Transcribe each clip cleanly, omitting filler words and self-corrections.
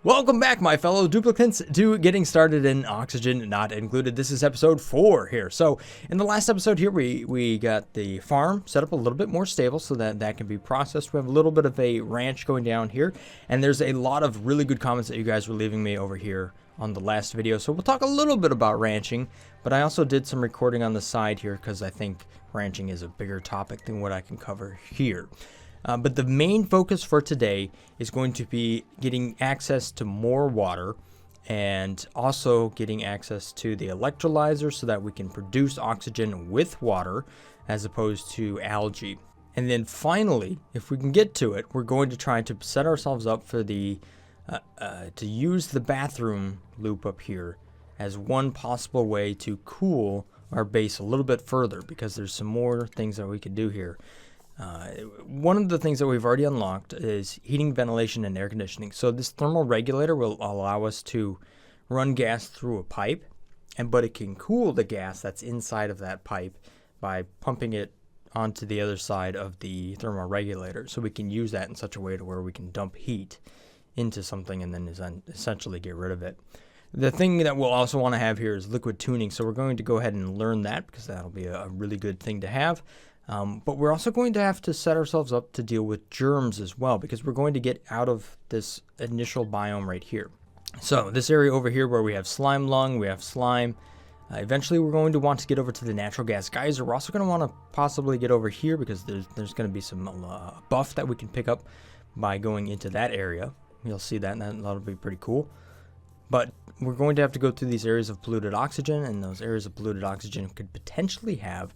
Welcome back, my fellow duplicants, to Getting Started in Oxygen Not Included. This is episode 4 here. So in the last episode here, we got the farm set up a little bit more stable so that can be processed. We have a little bit of a ranch going down here, and there's a lot of really good comments that you guys were leaving me over here on the last video. So we'll talk a little bit about ranching, but I also did some recording on the side here because I think ranching is a bigger topic than what I can cover here. But the main focus for today is going to be getting access to more water and also getting access to the electrolyzer so that we can produce oxygen with water as opposed to algae. And then finally, if we can get to it, we're going to try to set ourselves up for the to use the bathroom loop up here as one possible way to cool our base a little bit further, because there's some more things that we could do here. One of the things that we've already unlocked is heating, ventilation, and air conditioning. So this thermal regulator will allow us to run gas through a pipe, but it can cool the gas that's inside of that pipe by pumping it onto the other side of the thermal regulator. So we can use that in such a way to where we can dump heat into something and then essentially get rid of it. The thing that we'll also want to have here is liquid tuning. So we're going to go ahead and learn that because that'll be a really good thing to have. But we're also going to have to set ourselves up to deal with germs as well, because we're going to get out of this initial biome right here. So this area over here where we have slime lung, we have slime. Eventually we're going to want to get over to the natural gas geyser. We're also going to want to possibly get over here because there's going to be some buff that we can pick up by going into that area. You'll see that, and that'll be pretty cool. But we're going to have to go through these areas of polluted oxygen, and those areas of polluted oxygen could potentially have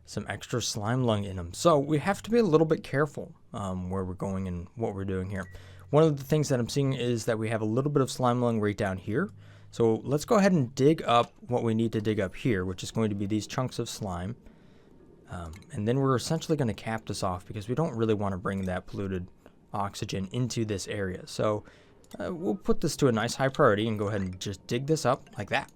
some extra slime lung in them. So we have to be a little bit careful where we're going and what we're doing here. One of the things that I'm seeing is that we have a little bit of slime lung right down here. So let's go ahead and dig up what we need to dig up here, which is going to be these chunks of slime. And then we're essentially going to cap this off because we don't really want to bring that polluted oxygen into this area. So we'll put this to a nice high priority and go ahead and just dig this up like that.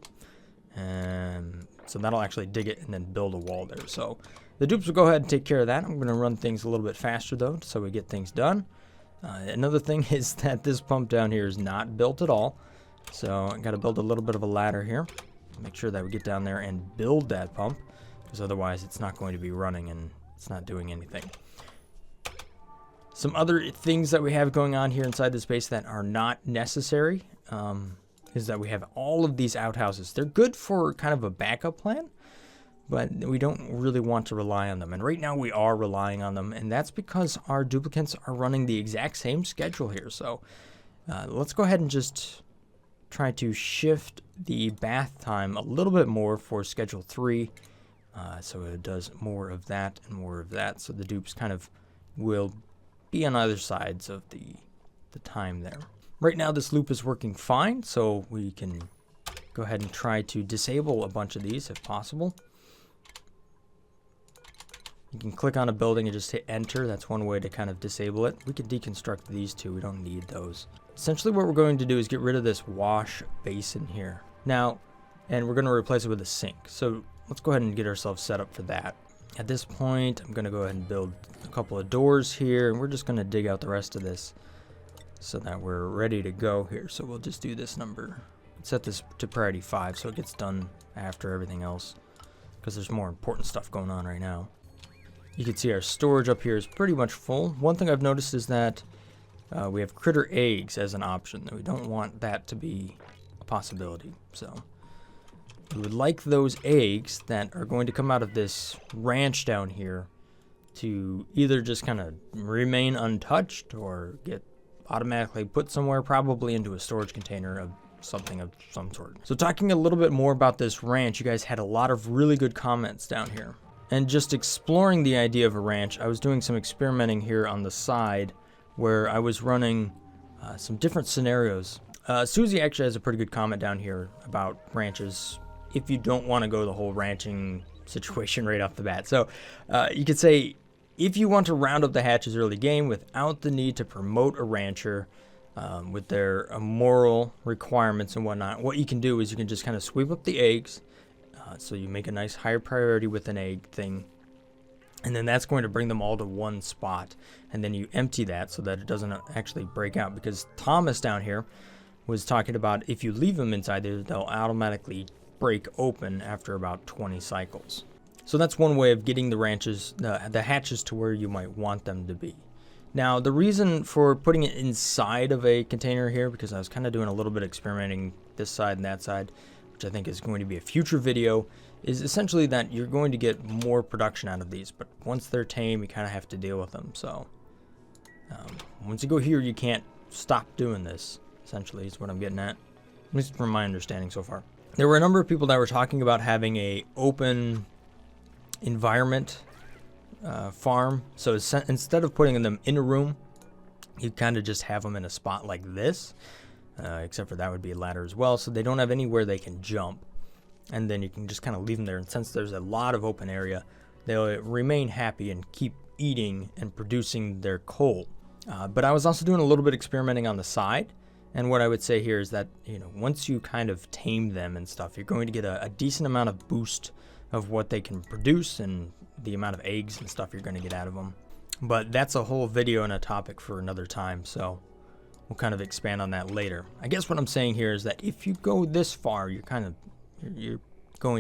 And so that'll actually dig it and then build a wall there. So the dupes will go ahead and take care of that. I'm going to run things a little bit faster though, so we get things done. Another thing is that this pump down here is not built at all. So I got to build a little bit of a ladder here. Make sure that we get down there and build that pump, because otherwise it's not going to be running and it's not doing anything. Some other things that we have going on here inside this base that are not necessary is that we have all of these outhouses. They're good for kind of a backup plan, but we don't really want to rely on them. And right now we are relying on them, and that's because our duplicants are running the exact same schedule here. So let's go ahead and just try to shift the bath time a little bit more for schedule 3. So it does more of that and more of that. So the dupes kind of will be on either sides of the time there. Right now this loop is working fine, so we can go ahead and try to disable a bunch of these if possible. You can click on a building and just hit enter. That's one way to kind of disable it. We could deconstruct these two. We don't need those. Essentially what we're going to do is get rid of this wash basin here. Now, and we're going to replace it with a sink. So let's go ahead and get ourselves set up for that. At this point, I'm going to go ahead and build a couple of doors here, and we're just going to dig out the rest of this so that we're ready to go here. So we'll just do this number, set this to priority 5 so it gets done after everything else, because there's more important stuff going on right now. You can see our storage up here is pretty much full. One thing I've noticed is that we have critter eggs as an option. We don't want that to be a possibility. So we would like those eggs that are going to come out of this ranch down here to either just kind of remain untouched or get automatically put somewhere, probably into a storage container of something of some sort. So talking a little bit more about this ranch, you guys had a lot of really good comments down here. And just exploring the idea of a ranch, I was doing some experimenting here on the side where I was running some different scenarios. Susie actually has a pretty good comment down here about ranches if you don't want to go the whole ranching situation right off the bat. So you could say, if you want to round up the hatches early game without the need to promote a rancher with their moral requirements and whatnot, what you can do is you can just kind of sweep up the eggs. So you make a nice higher priority with an egg thing, and then that's going to bring them all to one spot, and then you empty that so that it doesn't actually break out, because Thomas down here was talking about if you leave them inside there, they'll automatically break open after about 20 cycles. So that's one way of getting the hatches to where you might want them to be. Now, the reason for putting it inside of a container here, because I was kind of doing a little bit of experimenting this side and that side, which I think is going to be a future video, is essentially that you're going to get more production out of these. But once they're tame, you kind of have to deal with them. So once you go here, you can't stop doing this, essentially, is what I'm getting at least from my understanding so far. There were a number of people that were talking about having a open environment farm. So instead of putting them in a room, you kind of just have them in a spot like this, except for that would be a ladder as well, so they don't have anywhere they can jump, and then you can just kind of leave them there. And since there's a lot of open area, they'll remain happy and keep eating and producing their coal. But I was also doing a little bit experimenting on the side, and what I would say here is that, you know, once you kind of tame them and stuff, you're going to get a decent amount of boost of what they can produce and the amount of eggs and stuff you're going to get out of them. But that's a whole video and a topic for another time, so we'll kind of expand on that later. I guess what I'm saying here is that if you go this far, you're going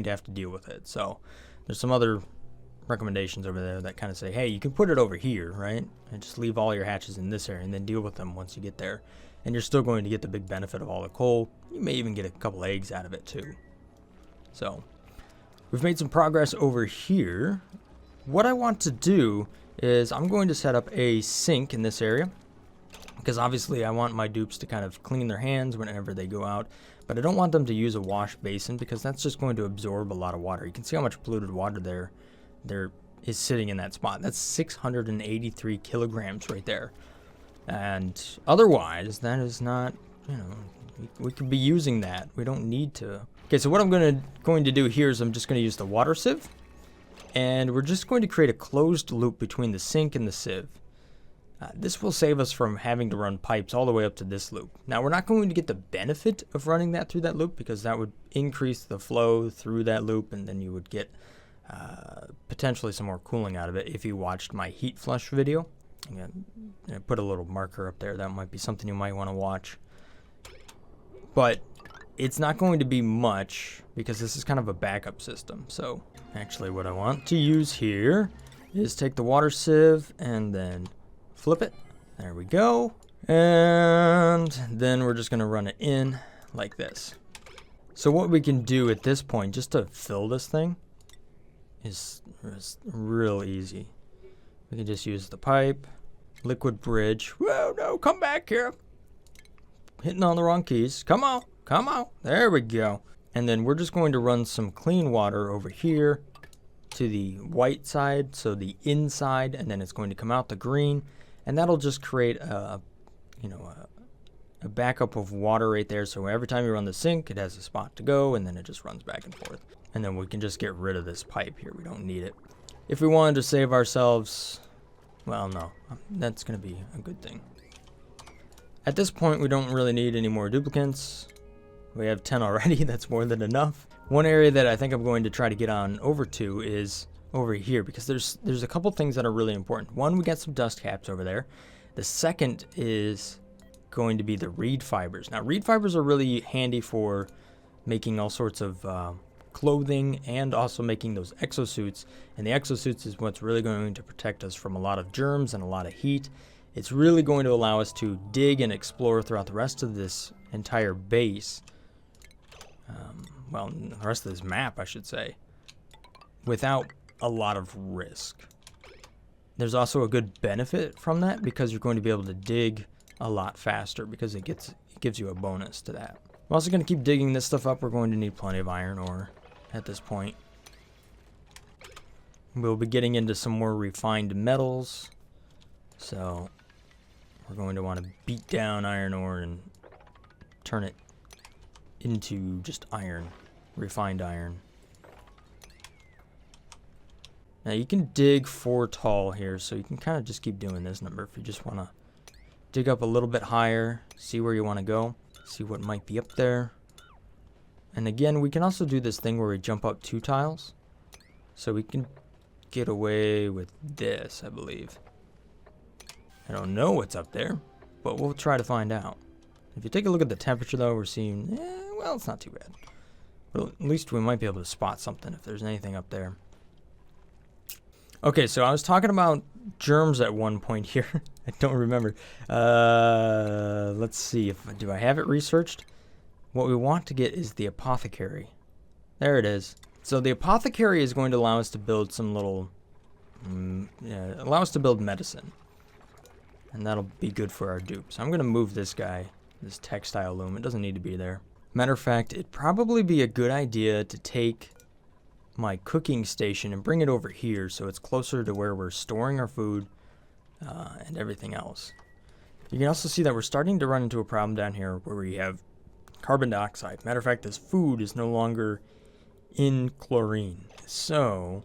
to have to deal with it. So there's some other recommendations over there that kind of say, hey, you can put it over here, right? And just leave all your hatches in this area and then deal with them once you get there. And you're still going to get the big benefit of all the coal. You may even get a couple eggs out of it too. So we've made some progress over here. What I want to do is I'm going to set up a sink in this area, because obviously I want my dupes to kind of clean their hands whenever they go out, but I don't want them to use a wash basin because that's just going to absorb a lot of water. You can see how much polluted water there is sitting in that spot. That's 683 kilograms right there. And otherwise, that is not, you know, we could be using that. We don't need to. Okay, so what I'm going to do here is I'm just going to use the water sieve, and we're just going to create a closed loop between the sink and the sieve. This will save us from having to run pipes all the way up to this loop. Now, we're not going to get the benefit of running that through that loop because that would increase the flow through that loop, and then you would get potentially some more cooling out of it if you watched my heat flush video. I put a little marker up there. That might be something you might want to watch. But it's not going to be much because this is kind of a backup system. So actually what I want to use here is take the water sieve and then flip it. There we go. And then we're just going to run it in like this. So what we can do at this point, just to fill this thing, is real easy. We can just use the pipe, liquid bridge. Whoa, no, come back here. Hitting on the wrong keys. Come on, come on. There we go. And then we're just going to run some clean water over here to the white side, so the inside, and then it's going to come out the green, and that'll just create a backup of water right there. So every time you run the sink, it has a spot to go, and then it just runs back and forth. And then we can just get rid of this pipe here. We don't need it. If we wanted to save ourselves, well, no, that's going to be a good thing. At this point, we don't really need any more duplicants. We have 10 already. That's more than enough. One area that I think I'm going to try to get on over to is over here, because there's a couple things that are really important. One, we got some dust caps over there. The second is going to be the reed fibers. Now, reed fibers are really handy for making all sorts of clothing and also making those exosuits. And the exosuits is what's really going to protect us from a lot of germs and a lot of heat. It's really going to allow us to dig and explore throughout the rest of this entire base. Well, the rest of this map, I should say, without a lot of risk. There's also a good benefit from that because you're going to be able to dig a lot faster because it gives you a bonus to that. I'm also going to keep digging this stuff up. We're going to need plenty of iron ore at this point. We'll be getting into some more refined metals. So we're going to want to beat down iron ore and turn it into just iron, refined iron. Now you can dig 4 tall here, so you can kind of just keep doing this number if you just want to dig up a little bit higher, see where you want to go, see what might be up there. And again, we can also do this thing where we jump up 2 tiles, so we can get away with this, I believe. I don't know what's up there, but we'll try to find out. If you take a look at the temperature, though, we're seeing, well, it's not too bad. But at least we might be able to spot something if there's anything up there. Okay, so I was talking about germs at one point here. I don't remember. Let's see. Do I have it researched? What we want to get is the apothecary. There it is. So the apothecary is going to allow us to build some little... allow us to build medicine. And that'll be good for our dupes. I'm going to move this guy, this textile loom. It doesn't need to be there. Matter of fact, it'd probably be a good idea to take my cooking station and bring it over here so it's closer to where we're storing our food and everything else. You can also see that we're starting to run into a problem down here where we have carbon dioxide. Matter of fact, this food is no longer in chlorine. So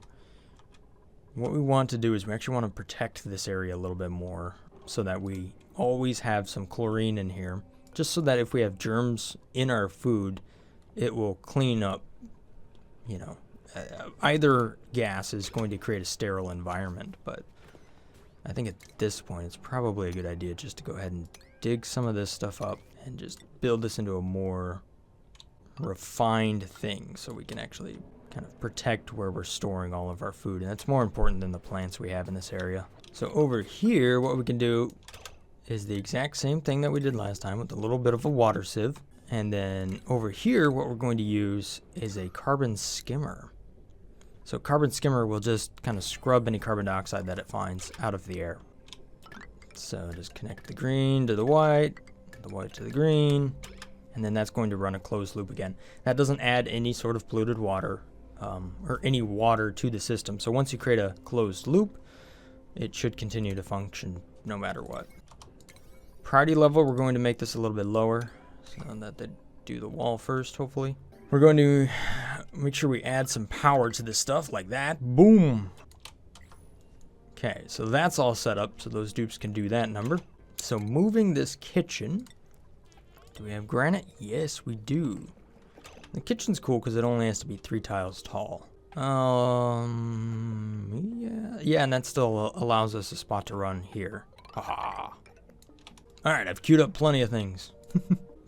what we want to do is we actually want to protect this area a little bit more so that we always have some chlorine in here, just so that if we have germs in our food, it will clean up, you know. Either gas is going to create a sterile environment, but I think at this point it's probably a good idea just to go ahead and dig some of this stuff up and just build this into a more refined thing so we can actually kind of protect where we're storing all of our food. And that's more important than the plants we have in this area. So over here, what we can do is the exact same thing that we did last time with a little bit of a water sieve. And then over here, what we're going to use is a carbon skimmer. So carbon skimmer will just kind of scrub any carbon dioxide that it finds out of the air. So just connect the green to the white to the green, and then that's going to run a closed loop again. That doesn't add any sort of polluted water or any water to the system. So once you create a closed loop, it should continue to function no matter what. Priority level, we're going to make this a little bit lower so that they do the wall first, hopefully. We're going to make sure we add some power to this stuff like that. Boom. Okay, so that's all set up so those dupes can do that number. So moving this kitchen, do we have granite? Yes, we do. The kitchen's cool because it only has to be 3 tiles tall. Yeah, and that still allows us a spot to run here. Haha. All right, I've queued up plenty of things.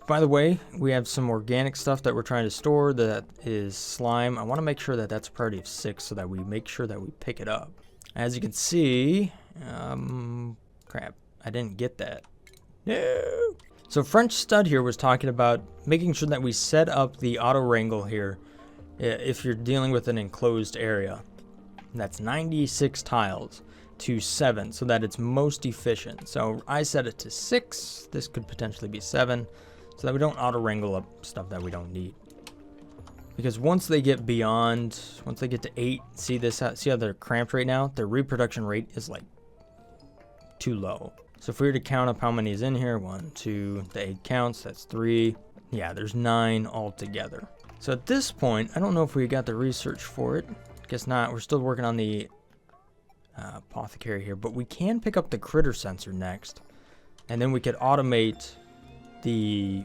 By the way, we have some organic stuff that we're trying to store that is slime. I want to make sure that that's a priority of 6 so that we make sure that we pick it up. As you can see, crap, I didn't get that. No. So French Stud here was talking about making sure that we set up the auto wrangle here if you're dealing with an enclosed area. That's 96 tiles to 7 so that it's most efficient. So I set it to 6. This could potentially be 7. So that we don't auto-wrangle up stuff that we don't need. Because once they get beyond, once they get to 8, see how they're cramped right now? Their reproduction rate is like too low. So if we were to count up how many is in here, 1, 2, the 8 counts, that's 3. Yeah, there's 9 altogether. So at this point, I don't know if we got the research for it. Guess not. We're still working on the apothecary here, but we can pick up the critter sensor next. And then we could automate the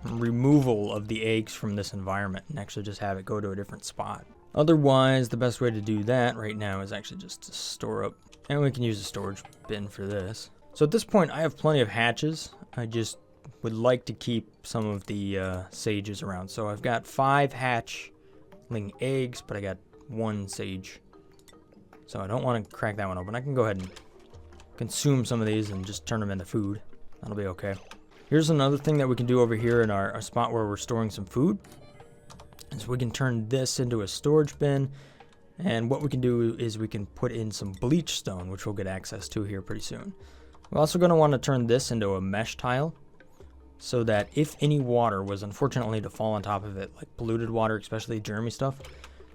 removal of the eggs from this environment and actually just have it go to a different spot. Otherwise, the best way to do that right now is actually just to store up, and we can use a storage bin for this. So at this point, I have plenty of hatches. I just would like to keep some of the sages around. So I've got 5 hatchling eggs, but I got 1 sage. So I don't want to crack that one open. I can go ahead and consume some of these and just turn them into food. That'll be okay. Here's another thing that we can do over here in our spot where we're storing some food. Is we can turn this into a storage bin. And what we can do is we can put in some bleach stone, which we'll get access to here pretty soon. We're also going to want to turn this into a mesh tile so that if any water was unfortunately to fall on top of it, like polluted water, especially germy stuff,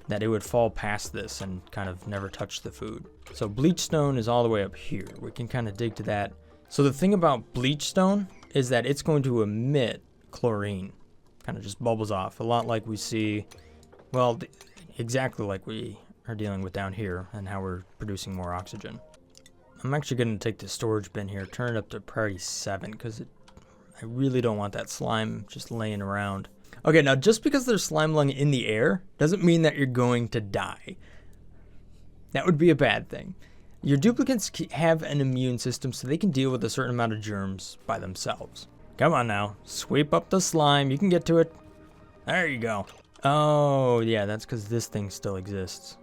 that it would fall past this and kind of never touch the food. So bleach stone is all the way up here. We can kind of dig to that. So the thing about bleach stone is that it's going to emit chlorine. Kind of just bubbles off. A lot like we see, well, exactly like we are dealing with down here and how we're producing more oxygen. I'm actually going to take the storage bin here, turn it up to priority 7 because I really don't want that slime just laying around. Okay, now just because there's slime lying in the air doesn't mean that you're going to die. That would be a bad thing. Your duplicates have an immune system so they can deal with a certain amount of germs by themselves. Come on now. Sweep up the slime. You can get to it. There you go. Oh, yeah, that's because this thing still exists.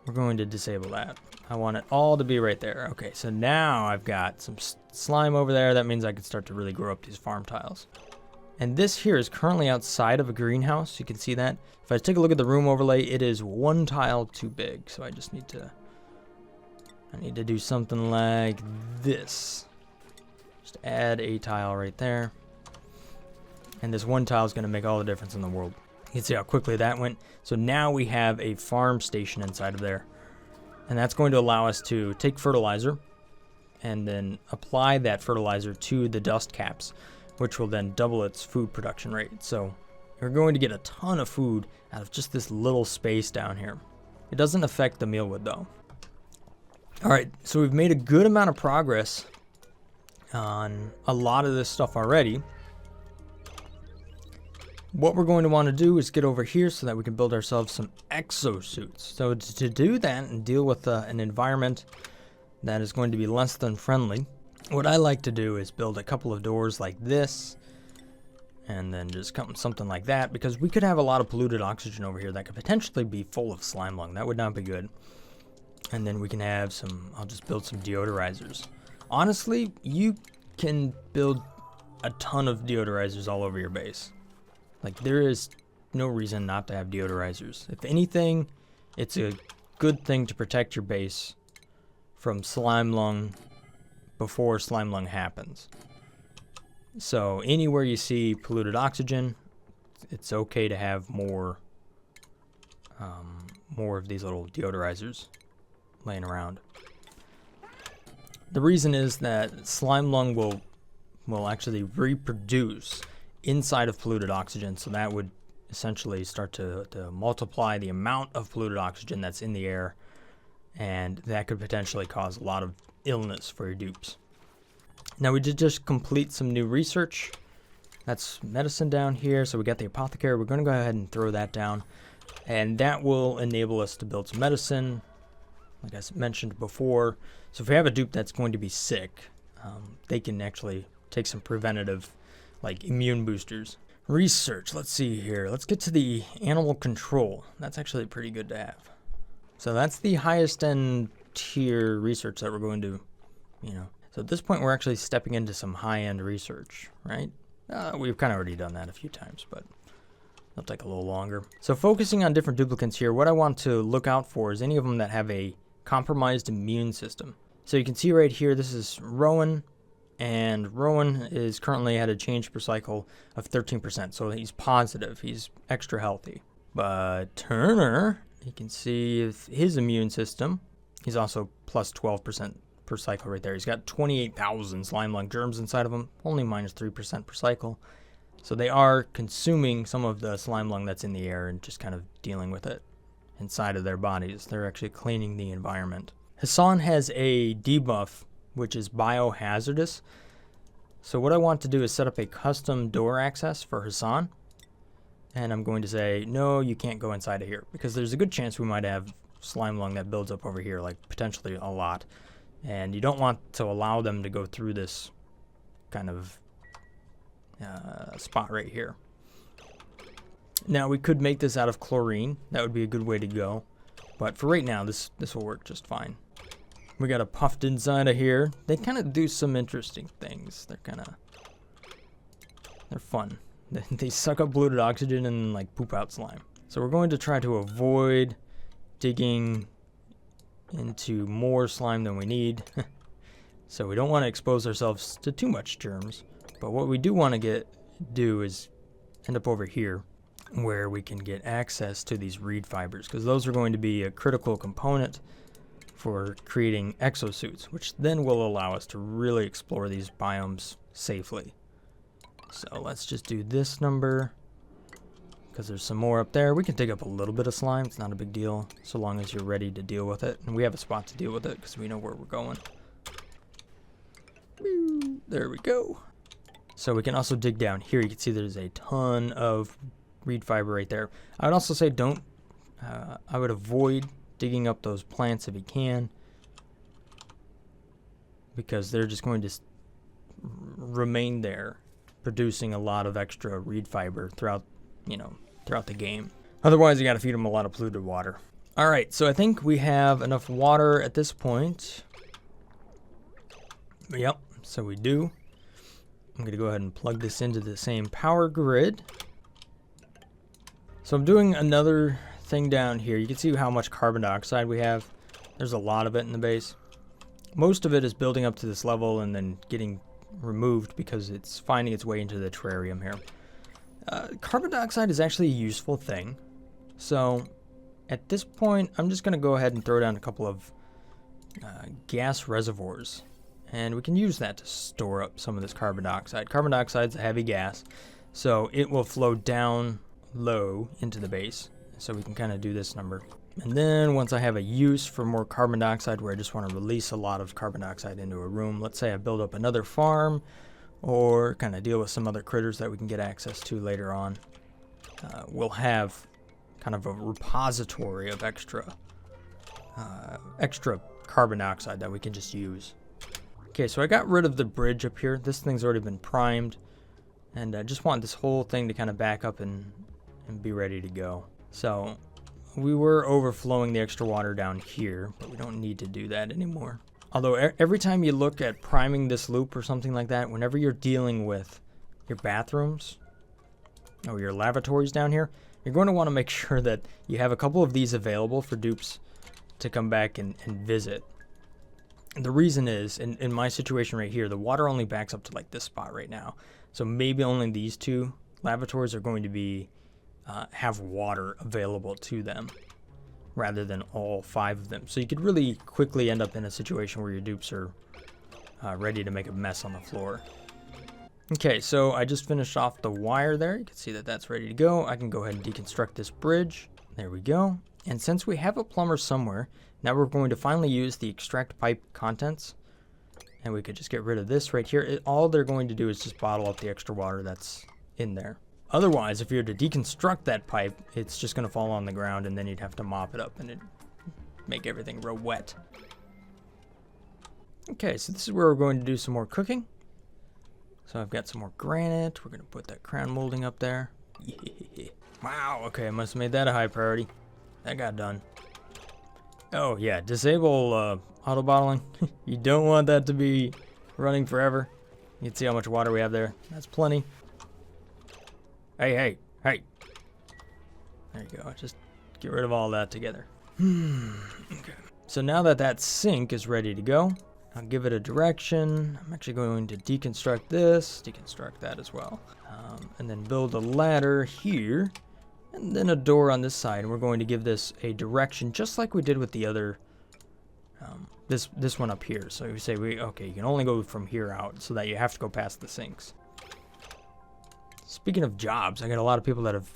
We're going to disable that. I want it all to be right there. Okay, so now I've got some slime over there. That means I can start to really grow up these farm tiles. And this here is currently outside of a greenhouse. You can see that. If I take a look at the room overlay, it is one tile too big. So I just need to, do something like this. Just add a tile right there. And this one tile is going to make all the difference in the world. You can see how quickly that went. So now we have a farm station inside of there. And that's going to allow us to take fertilizer and then apply that fertilizer to the dust caps, which will then double its food production rate. So you're going to get a ton of food out of just this little space down here. It doesn't affect the mealwood though. All right, so we've made a good amount of progress on a lot of this stuff already. What we're going to want to do is get over here so that we can build ourselves some exosuits. So to do that and deal with an environment that is going to be less than friendly, what I like to do is build a couple of doors like this, and then just something like that, because we could have a lot of polluted oxygen over here that could potentially be full of slime lung. That would not be good. And then we can have some, I'll just build some deodorizers. Honestly, you can build a ton of deodorizers all over your base. Like, there is no reason not to have deodorizers. If anything, it's a good thing to protect your base from slime lung before slime lung happens. So anywhere you see polluted oxygen, it's okay to have more of these little deodorizers laying around. The reason is that slime lung will actually reproduce inside of polluted oxygen, so that would essentially start to multiply the amount of polluted oxygen that's in the air, and that could potentially cause a lot of illness for your dupes. Now, we did just complete some new research. That's medicine down here, so we got the apothecary. We're going to go ahead and throw that down, and that will enable us to build some medicine, like I mentioned before. So if we have a dupe that's going to be sick, they can actually take some preventative, like immune boosters. Research, let's see here. Let's get to the animal control. That's actually pretty good to have. So that's the highest end tier research that we're going to, So at this point, we're actually stepping into some high end research, right? We've kind of already done that a few times, but it'll take a little longer. So focusing on different duplicants here, what I want to look out for is any of them that have a compromised immune system. So you can see right here, this is Rowan, and Rowan is currently at a change per cycle of 13%. So he's positive, he's extra healthy. But Turner, you can see his immune system, he's also plus 12% per cycle right there. He's got 28,000 slime lung germs inside of him, only minus 3% per cycle. So they are consuming some of the slime lung that's in the air and just kind of dealing with it inside of their bodies. They're actually cleaning the environment. Hassan has a debuff, which is biohazardous. So what I want to do is set up a custom door access for Hassan. And I'm going to say, no, you can't go inside of here, because there's a good chance we might have slime lung that builds up over here, like potentially a lot. And you don't want to allow them to go through this kind of spot right here. Now, we could make this out of chlorine. That would be a good way to go. But for right now, this will work just fine. We got a puffed inside of here. They kind of do some interesting things. They're fun. They suck up polluted oxygen and like poop out slime. So we're going to try to avoid digging into more slime than we need. So we don't want to expose ourselves to too much germs. But what we do want to do is end up over here, where we can get access to these reed fibers, because those are going to be a critical component for creating exosuits, which then will allow us to really explore these biomes safely. So let's just do this number, because there's some more up there. We can dig up a little bit of slime. It's not a big deal, so long as you're ready to deal with it. And we have a spot to deal with it, because we know where we're going. There we go. So we can also dig down here. You can see there's a ton of reed fiber right there. I would also say I would avoid digging up those plants if you can, because they're just going to remain there, producing a lot of extra reed fiber throughout the game. Otherwise, you got to feed them a lot of polluted water. All right, so I think we have enough water at this point. Yep, so we do. I'm going to go ahead and plug this into the same power grid. So I'm doing another thing down here. You can see how much carbon dioxide we have. There's a lot of it in the base. Most of it is building up to this level and then getting removed because it's finding its way into the terrarium here. Carbon dioxide is actually a useful thing. So at this point, I'm just going to go ahead and throw down a couple of gas reservoirs. And we can use that to store up some of this carbon dioxide. Carbon dioxide is a heavy gas, so it will flow down low into the base. So we can kind of do this number. And then once I have a use for more carbon dioxide where I just want to release a lot of carbon dioxide into a room, let's say I build up another farm or kind of deal with some other critters that we can get access to later on, we'll have kind of a repository of extra carbon dioxide that we can just use. Okay, so I got rid of the bridge up here. This thing's already been primed, and I just want this whole thing to kind of back up and be ready to go. So we were overflowing the extra water down here, but we don't need to do that anymore. Although every time you look at priming this loop or something like that, whenever you're dealing with your bathrooms or your lavatories down here, you're going to want to make sure that you have a couple of these available for dupes to come back and visit. The reason is, in my situation right here, the water only backs up to like this spot right now. So maybe only these two lavatories are going to be have water available to them rather than all 5 of them. So you could really quickly end up in a situation where your dupes are ready to make a mess on the floor. Okay, so I just finished off the wire there. You can see that that's ready to go. I can go ahead and deconstruct this bridge. There we go. And since we have a plumber somewhere, now we're going to finally use the extract pipe contents. And we could just get rid of this right here. All they're going to do is just bottle up the extra water that's in there. Otherwise, if you were to deconstruct that pipe, it's just going to fall on the ground and then you'd have to mop it up and it'd make everything real wet. Okay, so this is where we're going to do some more cooking. So I've got some more granite. We're going to put that crown molding up there. Yeah. Wow, okay, I must have made that a high priority. That got done. Oh, yeah, disable auto bottling. You don't want that to be running forever. You can see how much water we have there. That's plenty. Hey. There you go. Just get rid of all that together. Okay. So now that sink is ready to go, I'll give it a direction. I'm actually going to deconstruct this, deconstruct that as well, and then build a ladder here, and then a door on this side. And we're going to give this a direction, just like we did with the other, this one up here. So we say, okay, you can only go from here out, so that you have to go past the sinks. Speaking of jobs, I got a lot of people that have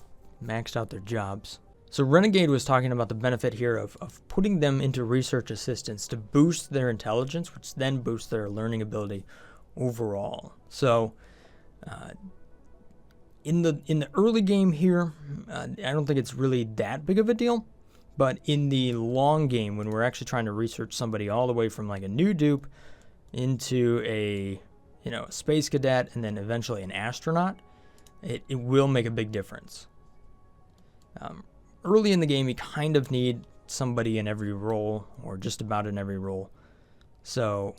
maxed out their jobs. So Renegade was talking about the benefit here of putting them into research assistants to boost their intelligence, which then boosts their learning ability overall. So in the early game here, I don't think it's really that big of a deal. But in the long game, when we're actually trying to research somebody all the way from like a new dupe into a space cadet and then eventually an astronaut, it will make a big difference. Early in the game, you kind of need somebody in every role, or just about in every role. So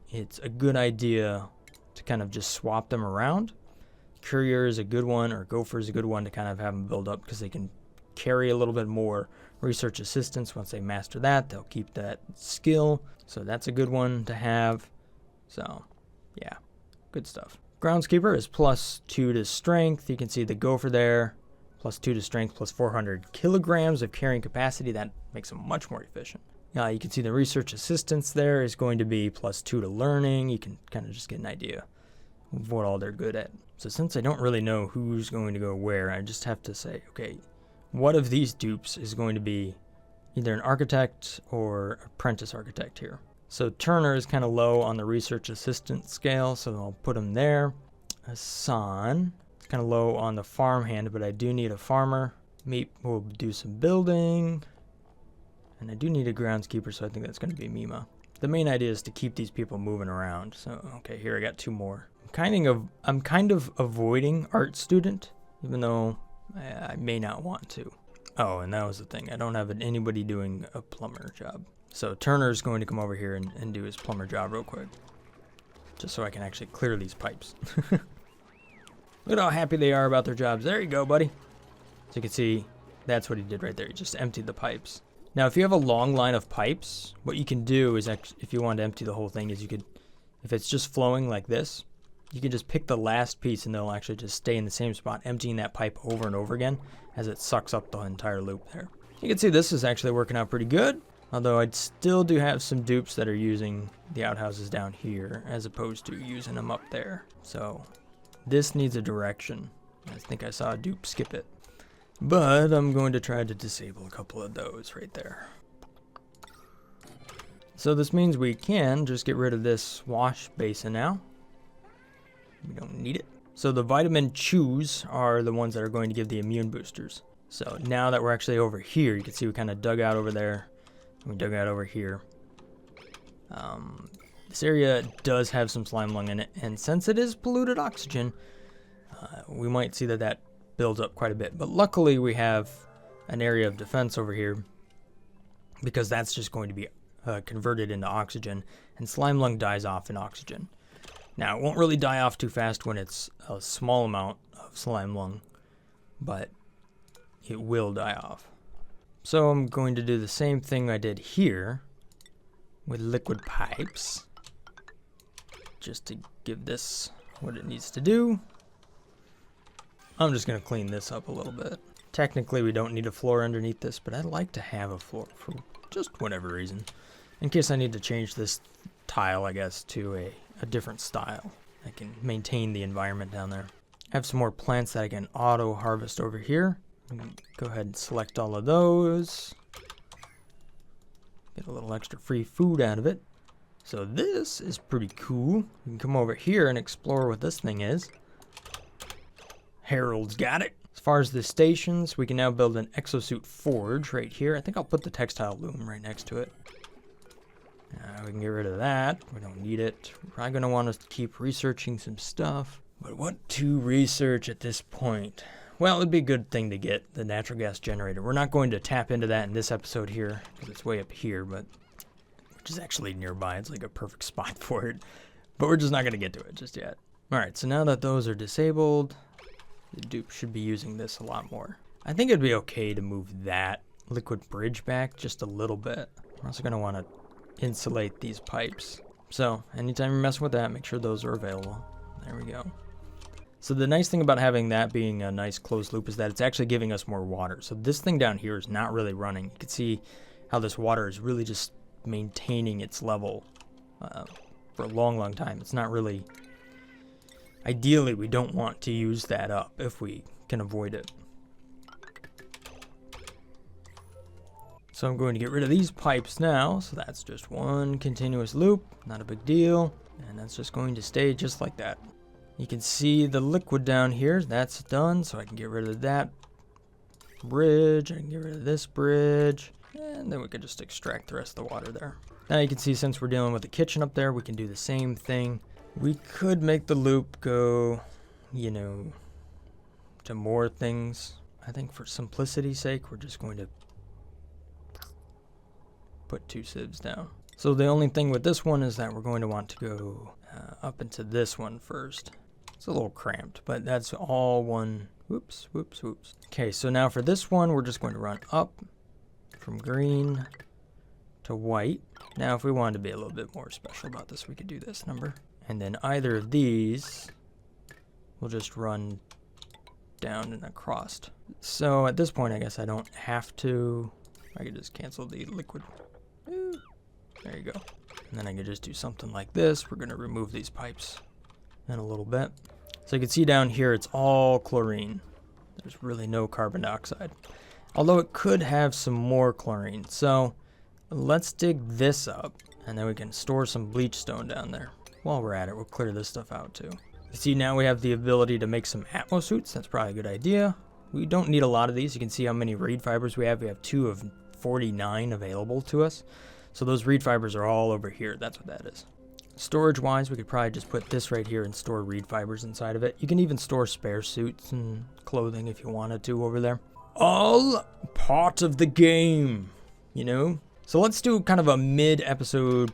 it's a good idea to kind of just swap them around. Courier is a good one, or Gopher is a good one to kind of have them build up, because they can carry a little bit more research assistance. Once they master that, they'll keep that skill. So that's a good one to have. So yeah, good stuff. Groundskeeper is +2 to strength. You can see the Gopher there. +2 to strength, plus 400 kilograms of carrying capacity. That makes them much more efficient. You can see the research assistance there is going to be +2 to learning. You can kind of just get an idea of what all they're good at. So since I don't really know who's going to go where, I just have to say, okay, what of these dupes is going to be either an architect or apprentice architect here? So Turner is kind of low on the research assistant scale, so I'll put him there. Hassan, kind of low on the farmhand, but I do need a farmer. Meep will do some building, and I do need a groundskeeper, so I think that's going to be Mima. the main idea is to keep these people moving around. So, okay, here I got 2 more. I'm kind of avoiding art student, even though I may not want to. Oh, and that was the thing. I don't have anybody doing a plumber job. So Turner's going to come over here and do his plumber job real quick. Just so I can actually clear these pipes. Look at how happy they are about their jobs. There you go, buddy. So you can see, that's what he did right there. He just emptied the pipes. Now, if you have a long line of pipes, what you can do is, actually, if you want to empty the whole thing, is you could, if it's just flowing like this, you can just pick the last piece and they'll actually just stay in the same spot, emptying that pipe over and over again as it sucks up the entire loop there. You can see this is actually working out pretty good, although I still do have some dupes that are using the outhouses down here as opposed to using them up there. So this needs a direction. I think I saw a dupe skip it. But I'm going to try to disable a couple of those right there. So this means we can just get rid of this wash basin now. We don't need it. So the vitamin chews are the ones that are going to give the immune boosters. So now that we're actually over here, you can see we kind of dug out over there. We dug out over here. This area does have some slime lung in it. And since it is polluted oxygen, we might see that builds up quite a bit. But luckily we have an area of defense over here because that's just going to be converted into oxygen. And slime lung dies off in oxygen. Now, it won't really die off too fast when it's a small amount of slime lung, but it will die off. So I'm going to do the same thing I did here with liquid pipes, just to give this what it needs to do. I'm just going to clean this up a little bit. Technically, we don't need a floor underneath this, but I'd like to have a floor for just whatever reason, in case I need to change this tile, I guess, to a different style. I can maintain the environment down there. I have some more plants that I can auto harvest over here. Go ahead and select all of those. Get a little extra free food out of it. So this is pretty cool. You can come over here and explore what this thing is. Harold's got it. As far as the stations, we can now build an exosuit forge right here. I think I'll put the textile loom right next to it. We can get rid of that. We don't need it. We're probably going to want to keep researching some stuff. But what to research at this point? Well, it'd be a good thing to get the natural gas generator. We're not going to tap into that in this episode here, because it's way up here, but which is actually nearby. It's like a perfect spot for it. But we're just not going to get to it just yet. All right, so now that those are disabled, the dupe should be using this a lot more. I think it'd be okay to move that liquid bridge back just a little bit. We're also going to want to insulate these pipes. So anytime you're messing with that, make sure those are available. There we go. So the nice thing about having that being a nice closed loop is that it's actually giving us more water. So this thing down here is not really running. You can see how this water is really just maintaining its level for a long time. It's not really... Ideally, we don't want to use that up if we can avoid it. So I'm going to get rid of these pipes now. So that's just one continuous loop, not a big deal. And that's just going to stay just like that. You can see the liquid down here. That's done. So I can get rid of that bridge. I can get rid of this bridge. And then we can just extract the rest of the water there. Now you can see since we're dealing with the kitchen up there, we can do the same thing. We could make the loop go, you know, to more things. I think for simplicity's sake, we're just going to put 2 sieves down. So the only thing with this one is that we're going to want to go up into this one first. It's a little cramped, but that's all one. Whoops. Okay, so now for this one, we're just going to run up from green to white. Now, if we wanted to be a little bit more special about this, we could do this number. And then either of these will just run down and across. So at this point, I guess I don't have to. I could just cancel the liquid. There you go. And then I can just do something like this. We're going to remove these pipes in a little bit. So you can see down here, it's all chlorine. There's really no carbon dioxide. Although it could have some more chlorine. So let's dig this up, and then we can store some bleach stone down there. While we're at it, we'll clear this stuff out too. You see now we have the ability to make some atmo suits. That's probably a good idea. We don't need a lot of these. You can see how many reed fibers we have. We have 2 of 49 available to us. So those reed fibers are all over here. That's what that is. Storage-wise, we could probably just put this right here and store reed fibers inside of it. You can even store spare suits and clothing if you wanted to over there. All part of the game, you know? So let's do kind of a mid-episode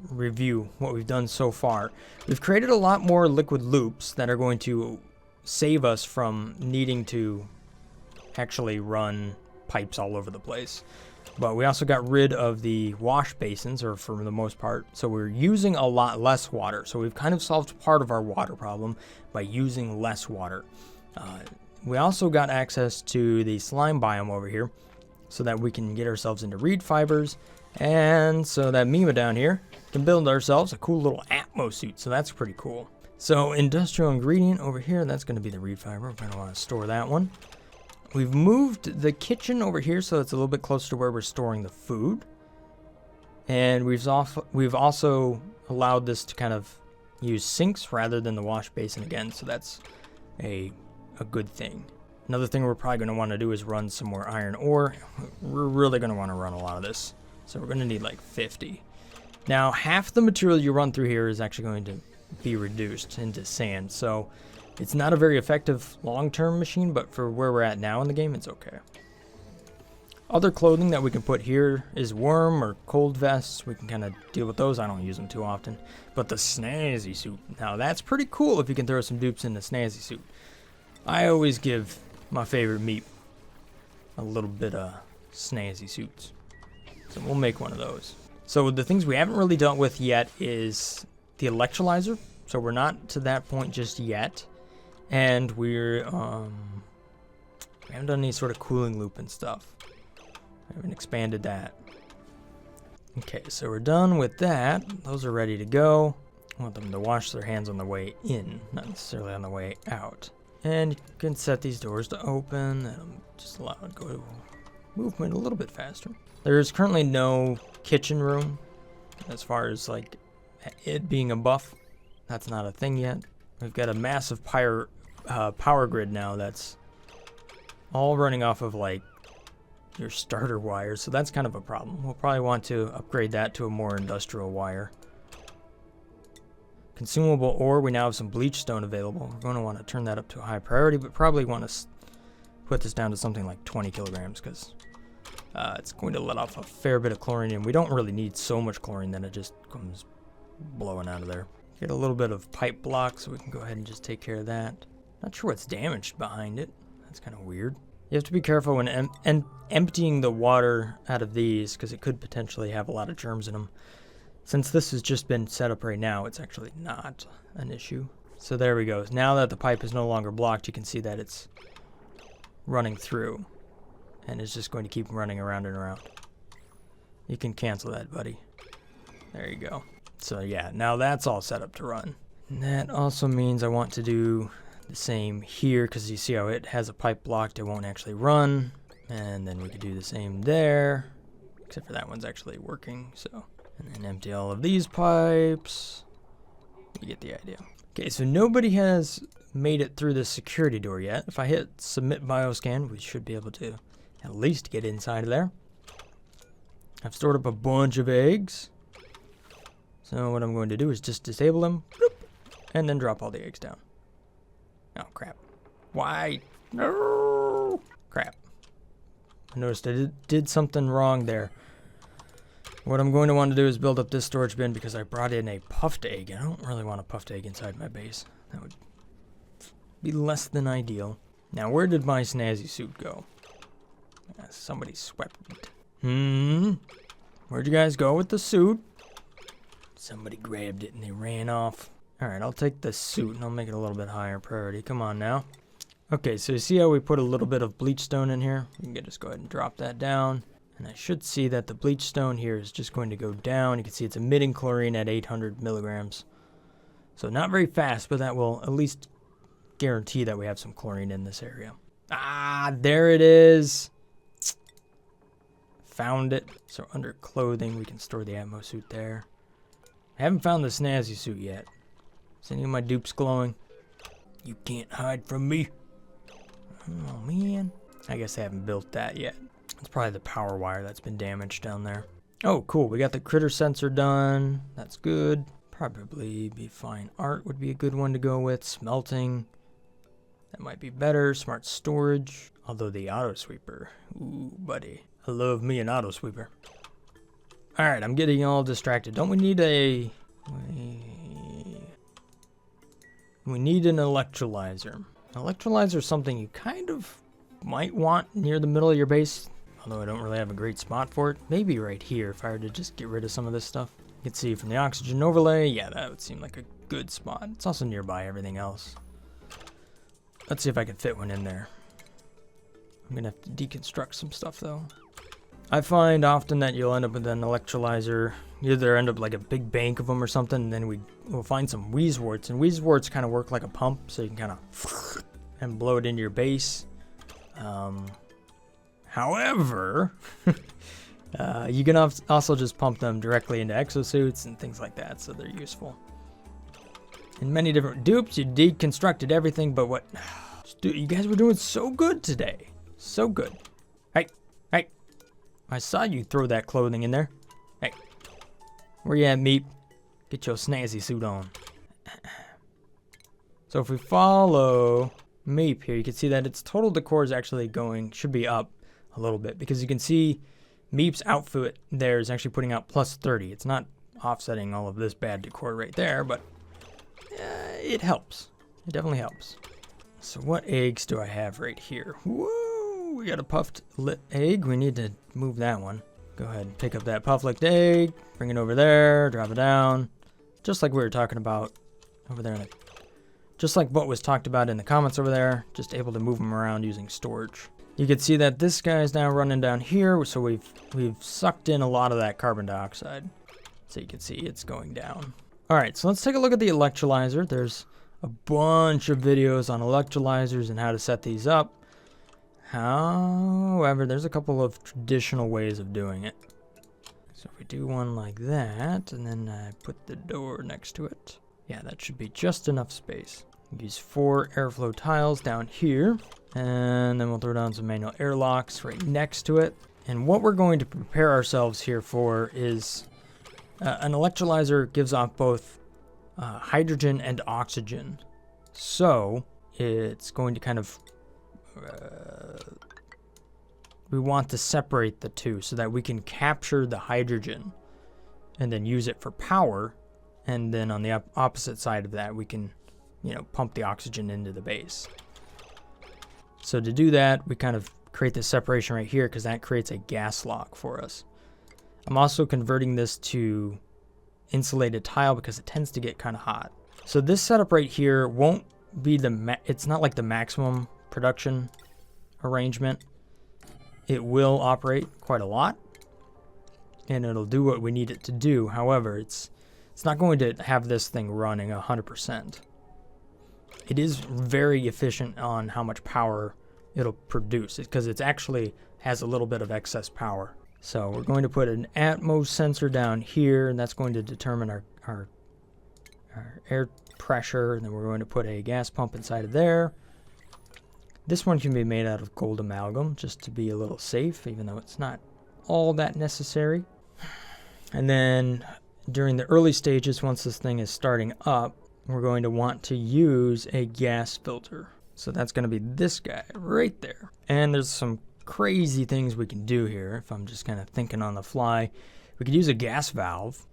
review, what we've done so far. We've created a lot more liquid loops that are going to save us from needing to actually run pipes all over the place. But we also got rid of the wash basins, or for the most part, so we're using a lot less water. So we've kind of solved part of our water problem by using less water. We also got access to the slime biome over here so that we can get ourselves into reed fibers, and so that Mima down here can build ourselves a cool little Atmo suit, so that's pretty cool. So industrial ingredient over here, that's going to be the reed fiber. We're going to want to store that one. We've moved the kitchen over here so it's a little bit closer to where we're storing the food. And we've also allowed this to kind of use sinks rather than the wash basin again, so that's a good thing. Another thing we're probably going to want to do is run some more iron ore. We're really going to want to run a lot of this, so we're going to need like 50. Now, half the material you run through here is actually going to be reduced into sand, so it's not a very effective long-term machine, but for where we're at now in the game, it's okay. Other clothing that we can put here is worm or cold vests. We can kind of deal with those. I don't use them too often. But the snazzy suit, now that's pretty cool if you can throw some dupes in the snazzy suit. I always give my favorite meat a little bit of snazzy suits. So we'll make one of those. So the things we haven't really dealt with yet is the electrolyzer. So we're not to that point just yet. And we haven't done any sort of cooling loop and stuff. We haven't expanded that. Okay, so we're done with that. Those are ready to go. I want them to wash their hands on the way in, not necessarily on the way out. And you can set these doors to open. That'll just allow it to go movement a little bit faster. There's currently no kitchen room as far as like it being a buff. That's not a thing yet. We've got a massive power grid now that's all running off of like your starter wires, so that's kind of a problem. We'll probably want to upgrade that to a more industrial wire. Consumable ore, we now have some bleach stone available. We're going to want to turn that up to a high priority, but probably want to put this down to something like 20 kilograms because it's going to let off a fair bit of chlorine, and we don't really need so much chlorine that it just comes blowing out of there. Get a little bit of pipe block so we can go ahead and just take care of that. Not sure what's damaged behind it. That's kind of weird. You have to be careful when emptying the water out of these because it could potentially have a lot of germs in them. Since this has just been set up right now, it's actually not an issue. So there we go. Now that the pipe is no longer blocked, you can see that it's running through. And it's just going to keep running around and around. You can cancel that, buddy. There you go. So yeah, now that's all set up to run. And that also means I want to do the same here because you see how it has a pipe blocked, it won't actually run. And then we could do the same there, except for that one's actually working, so. And then empty all of these pipes. You get the idea. Okay, so nobody has made it through the security door yet. If I hit submit bioscan, we should be able to at least get inside of there. I've stored up a bunch of eggs. So what I'm going to do is just disable them, bloop, and then drop all the eggs down. Oh, crap. Why? No! Crap. I noticed I did something wrong there. What I'm going to want to do is build up this storage bin because I brought in a puffed egg. I don't really want a puffed egg inside my base. That would be less than ideal. Now, where did my snazzy suit go? Somebody swept it. Where'd you guys go with the suit? Somebody grabbed it and they ran off. Alright, I'll take the suit and I'll make it a little bit higher priority. Come on now. Okay, so you see how we put a little bit of bleach stone in here? We can just go ahead and drop that down. And I should see that the bleach stone here is just going to go down. You can see it's emitting chlorine at 800 milligrams. So not very fast, but that will at least guarantee that we have some chlorine in this area. Ah, there it is. Found it. So under clothing, we can store the Atmo suit there. I haven't found the snazzy suit yet. Is any of my dupes glowing? You can't hide from me. Oh, man. I guess I haven't built that yet. It's probably the power wire that's been damaged down there. Oh, cool. We got the critter sensor done. That's good. Probably be fine. Art would be a good one to go with. Smelting. That might be better. Smart storage. Although the auto sweeper. Ooh, buddy. I love me an auto sweeper. Alright, I'm getting all distracted. Don't we need a... We need an electrolyzer. An electrolyzer is something you kind of might want near the middle of your base. Although I don't really have a great spot for it. Maybe right here if I were to just get rid of some of this stuff. You can see from the oxygen overlay. Yeah, that would seem like a good spot. It's also nearby everything else. Let's see if I can fit one in there. I'm going to have to deconstruct some stuff though. I find often that you'll end up with an electrolyzer. You either end up like a big bank of them or something, and then we'll find some wheezeworts. And wheezeworts kind of work like a pump, so you can kind of and blow it into your base. However, you can also just pump them directly into exosuits and things like that, so they're useful. In many different dupes, you deconstructed everything, but what? Dude, you guys were doing so good today. So good. Hey. I saw you throw that clothing in there. Hey. Where you at, Meep? Get your snazzy suit on. So if we follow Meep here, you can see that its total decor is actually should be up a little bit, because you can see Meep's outfit there is actually putting out plus 30. It's not offsetting all of this bad decor right there, but it helps. It definitely helps. So what eggs do I have right here? Woo! We got a puffed lit egg. We need to move that one. Go ahead and pick up that puff licked egg, bring it over there, drop it down, just like we were talking about over there. Just like what was talked about in the comments over there, just able to move them around using storage. You can see that this guy is now running down here, so we've sucked in a lot of that carbon dioxide. So you can see it's going down. All right, so let's take a look at the electrolyzer. There's a bunch of videos on electrolyzers and how to set these up. However, there's a couple of traditional ways of doing it. So if we do one like that, and then I put the door next to it. Yeah, that should be just enough space. Use 4 airflow tiles down here, and then we'll throw down some manual airlocks right next to it. And what we're going to prepare ourselves here for is an electrolyzer gives off both hydrogen and oxygen. So it's going to kind of, we want to separate the two so that we can capture the hydrogen and then use it for power. And then on the opposite side of that, we can, pump the oxygen into the base. So to do that, we kind of create this separation right here because that creates a gas lock for us. I'm also converting this to insulated tile because it tends to get kind of hot. So this setup right here won't be it's not like the maximum production arrangement. It will operate quite a lot and it'll do what we need it to do. However, it's not going to have this thing running 100%. It is very efficient on how much power it'll produce because it actually has a little bit of excess power. So we're going to put an Atmos sensor down here, and that's going to determine our air pressure. And then we're going to put a gas pump inside of there. This one can be made out of gold amalgam just to be a little safe, even though it's not all that necessary. And then during the early stages, once this thing is starting up, we're going to want to use a gas filter. So that's going to be this guy right there. And there's some crazy things we can do here if I'm just kind of thinking on the fly. We could use a gas valve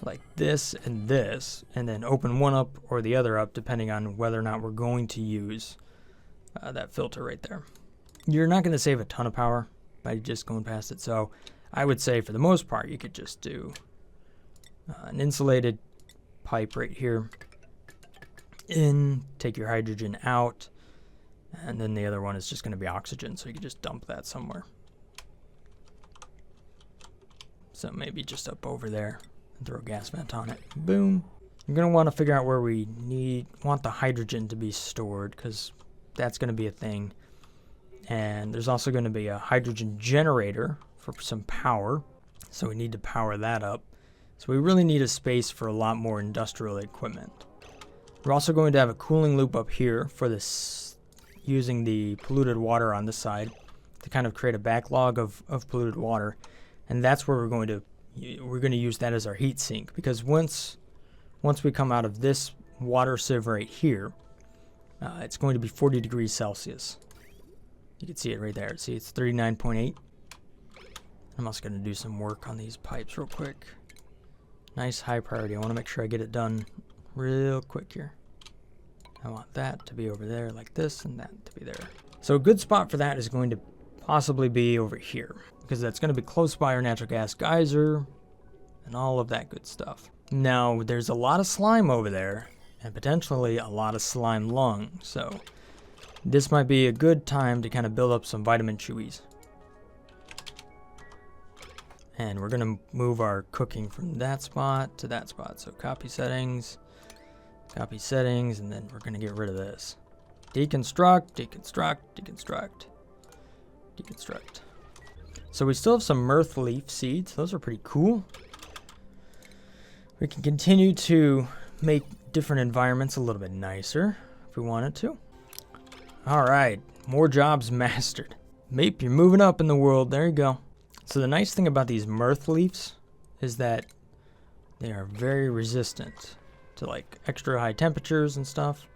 like this, and then open one up or the other up depending on whether or not we're going to use that filter right there. You're not going to save a ton of power by just going past it. So I would say for the most part, you could just do an insulated pipe right here in, take your hydrogen out, and then the other one is just going to be oxygen, so you can just dump that somewhere. So maybe just up over there and throw a gas vent on it. Boom. You're going to want to figure out where we want the hydrogen to be stored, because that's going to be a thing. And there's also going to be a hydrogen generator for some power, so we need to power that up. So we really need a space for a lot more industrial equipment. We're also going to have a cooling loop up here for this, using the polluted water on this side to kind of create a backlog of polluted water. And that's where we're going to use that as our heat sink, because once we come out of this water sieve right here, it's going to be 40 degrees Celsius. You can see it right there. See, it's 39.8. I'm also going to do some work on these pipes real quick. Nice high priority. I want to make sure I get it done real quick here. I want that to be over there like this, and that to be there. So a good spot for that is going to possibly be over here, because that's going to be close by our natural gas geyser and all of that good stuff. Now, there's a lot of slime over there, and potentially a lot of slime lung, so this might be a good time to kind of build up some vitamin chewies. And we're going to move our cooking from that spot to that spot. So copy settings, and then we're going to get rid of this. Deconstruct, deconstruct, deconstruct, deconstruct. So we still have some mirth leaf seeds. Those are pretty cool. We can continue to make different environments a little bit nicer if we wanted to. All right, more jobs mastered. Mape, you're moving up in the world. There you go. So the nice thing about these mirth leaves is that they are very resistant to like extra high temperatures and stuff.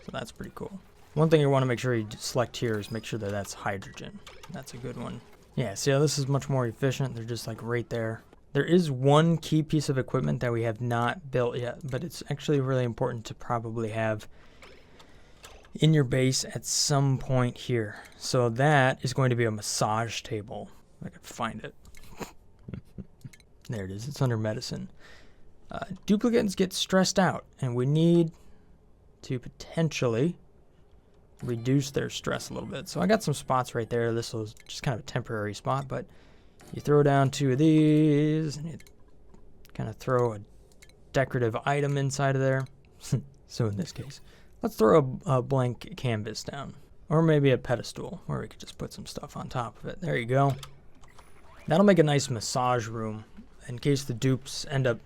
So that's pretty cool. One thing you want to make sure you select here is make sure that that's hydrogen. That's a good one. Yeah, see how this is much more efficient? They're just like right there. There is one key piece of equipment that we have not built yet, but it's actually really important to probably have in your base at some point here. So that is going to be a massage table. If I can find it. There it is. It's under medicine. Duplicates get stressed out, and we need to potentially reduce their stress a little bit. So I got some spots right there. This was just kind of a temporary spot, but you throw down 2 of these, and you kind of throw a decorative item inside of there. So in this case, let's throw a blank canvas down, or maybe a pedestal where we could just put some stuff on top of it. There you go. That'll make a nice massage room in case the dupes end up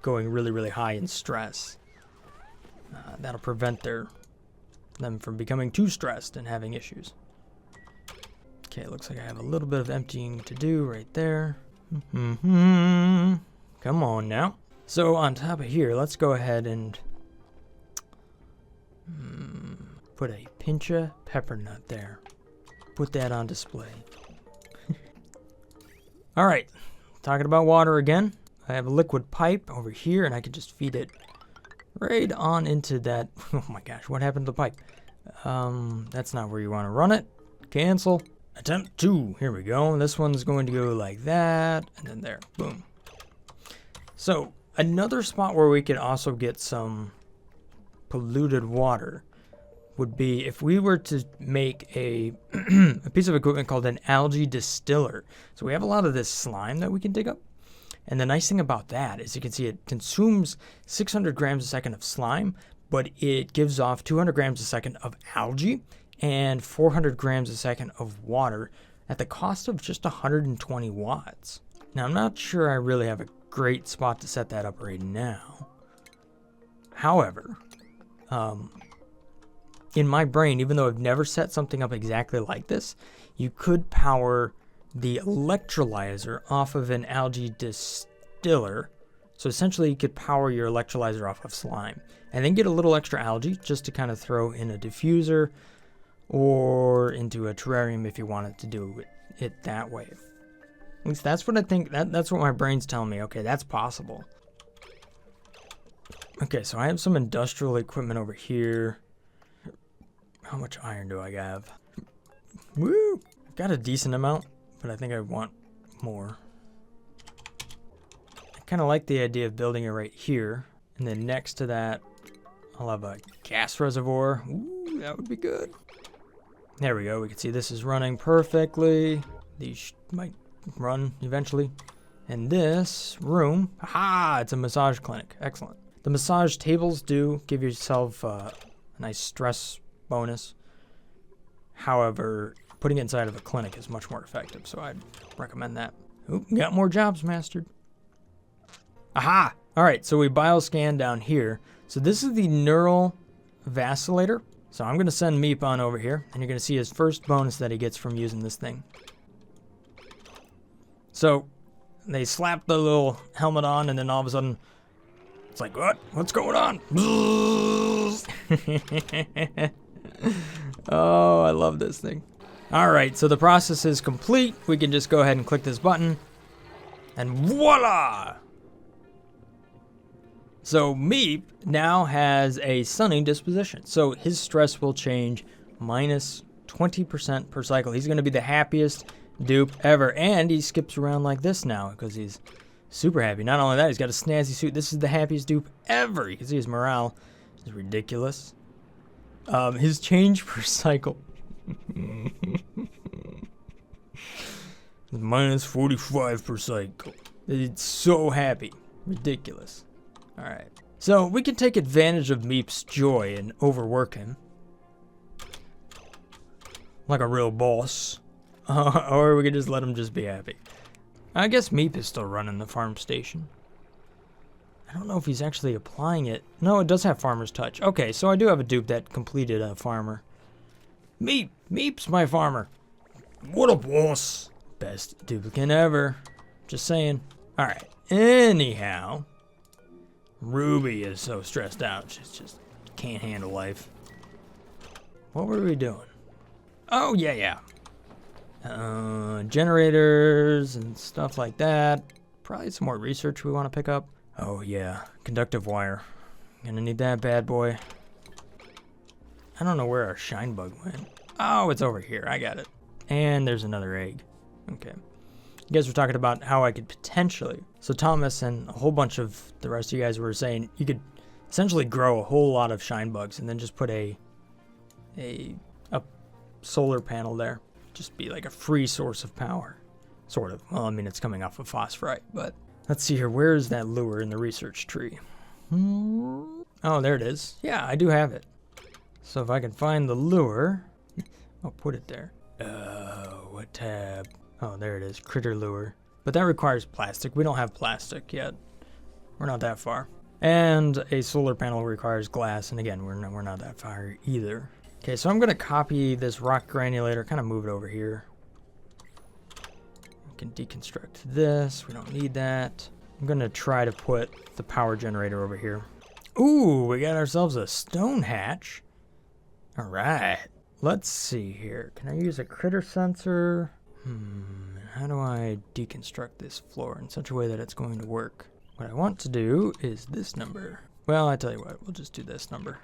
going really, really high in stress. That'll prevent them from becoming too stressed and having issues. Okay, it looks like I have a little bit of emptying to do right there. Come on now. So on top of here, let's go ahead and put a pinch of pepper nut there. Put that on display. All right, talking about water again. I have a liquid pipe over here, and I can just feed it right on into that. Oh my gosh, what happened to the pipe? That's not where you want to run it. Cancel. Attempt 2. Here we go. This one's going to go like that, and then there. Boom. So another spot where we could also get some polluted water would be if we were to make a piece of equipment called an algae distiller. So we have a lot of this slime that we can dig up. And the nice thing about that is you can see it consumes 600 grams a second of slime, but it gives off 200 grams a second of algae and 400 grams a second of water at the cost of just 120 watts. Now, I'm not sure I really have a great spot to set that up right now. However, in my brain, even though I've never set something up exactly like this, you could power the electrolyzer off of an algae distiller. So essentially you could power your electrolyzer off of slime and then get a little extra algae just to kind of throw in a diffuser or into a terrarium if you wanted to do it that way. At least that's what I think. That's what my brain's telling me. Okay, that's possible. Okay, so I have some industrial equipment over here. How much iron do I have? Woo! I've got a decent amount, but I think I want more. I kind of like the idea of building it right here. And then next to that, I'll have a gas reservoir. Ooh, that would be good. There we go. We can see this is running perfectly. These might run eventually. And this room, it's a massage clinic. Excellent. The massage tables do give yourself a nice stress bonus. However, putting it inside of a clinic is much more effective, so I'd recommend that. Oop, got more jobs mastered. Aha! All right, so we bioscan down here. So this is the neural vacillator. So I'm going to send Meep on over here, and you're going to see his first bonus that he gets from using this thing. So they slap the little helmet on, and then all of a sudden, it's like, what? What's going on? Oh, I love this thing. All right, so the process is complete. We can just go ahead and click this button, and voila! So Meep now has a sunny disposition. So his stress will change minus 20% per cycle. He's going to be the happiest dupe ever. And he skips around like this now because he's super happy. Not only that, he's got a snazzy suit. This is the happiest dupe ever. You can see his morale is ridiculous. His change per cycle. Minus 45 per cycle. It's so happy. Ridiculous. Alright. So we can take advantage of Meep's joy and overwork him. Like a real boss. Or we could just let him just be happy. I guess Meep is still running the farm station. I don't know if he's actually applying it. No, it does have farmer's touch. Okay, so I do have a dupe that completed a farmer. Meep! Meep's my farmer. What a boss. Best duplicate ever. Just saying. Alright. Anyhow. Ruby is so stressed out. She just can't handle life. What were we doing? Oh, yeah. Generators and stuff like that. Probably some more research we want to pick up. Oh, yeah. Conductive wire. Gonna need that bad boy. I don't know where our shine bug went. Oh, it's over here. I got it. And there's another egg. Okay. You guys were talking about how I could potentially... So Thomas and a whole bunch of the rest of you guys were saying you could essentially grow a whole lot of shine bugs and then just put a solar panel there. Just be like a free source of power. Sort of. Well, I mean, it's coming off of phosphorite, but... Let's see here. Where is that lure in the research tree? Oh, there it is. Yeah, I do have it. So if I can find the lure... I'll put it there. What tab? Oh, there it is. Critter lure. But that requires plastic. We don't have plastic yet. We're not that far. And a solar panel requires glass. And again, we're not that far either. Okay, so I'm going to copy this rock granulator. Kind of move it over here. We can deconstruct this. We don't need that. I'm going to try to put the power generator over here. Ooh, we got ourselves a stone hatch. All right. Let's see here. Can I use a critter sensor? How do I deconstruct this floor in such a way that it's going to work? What I want to do is this number. Well, I tell you what, we'll just do this number.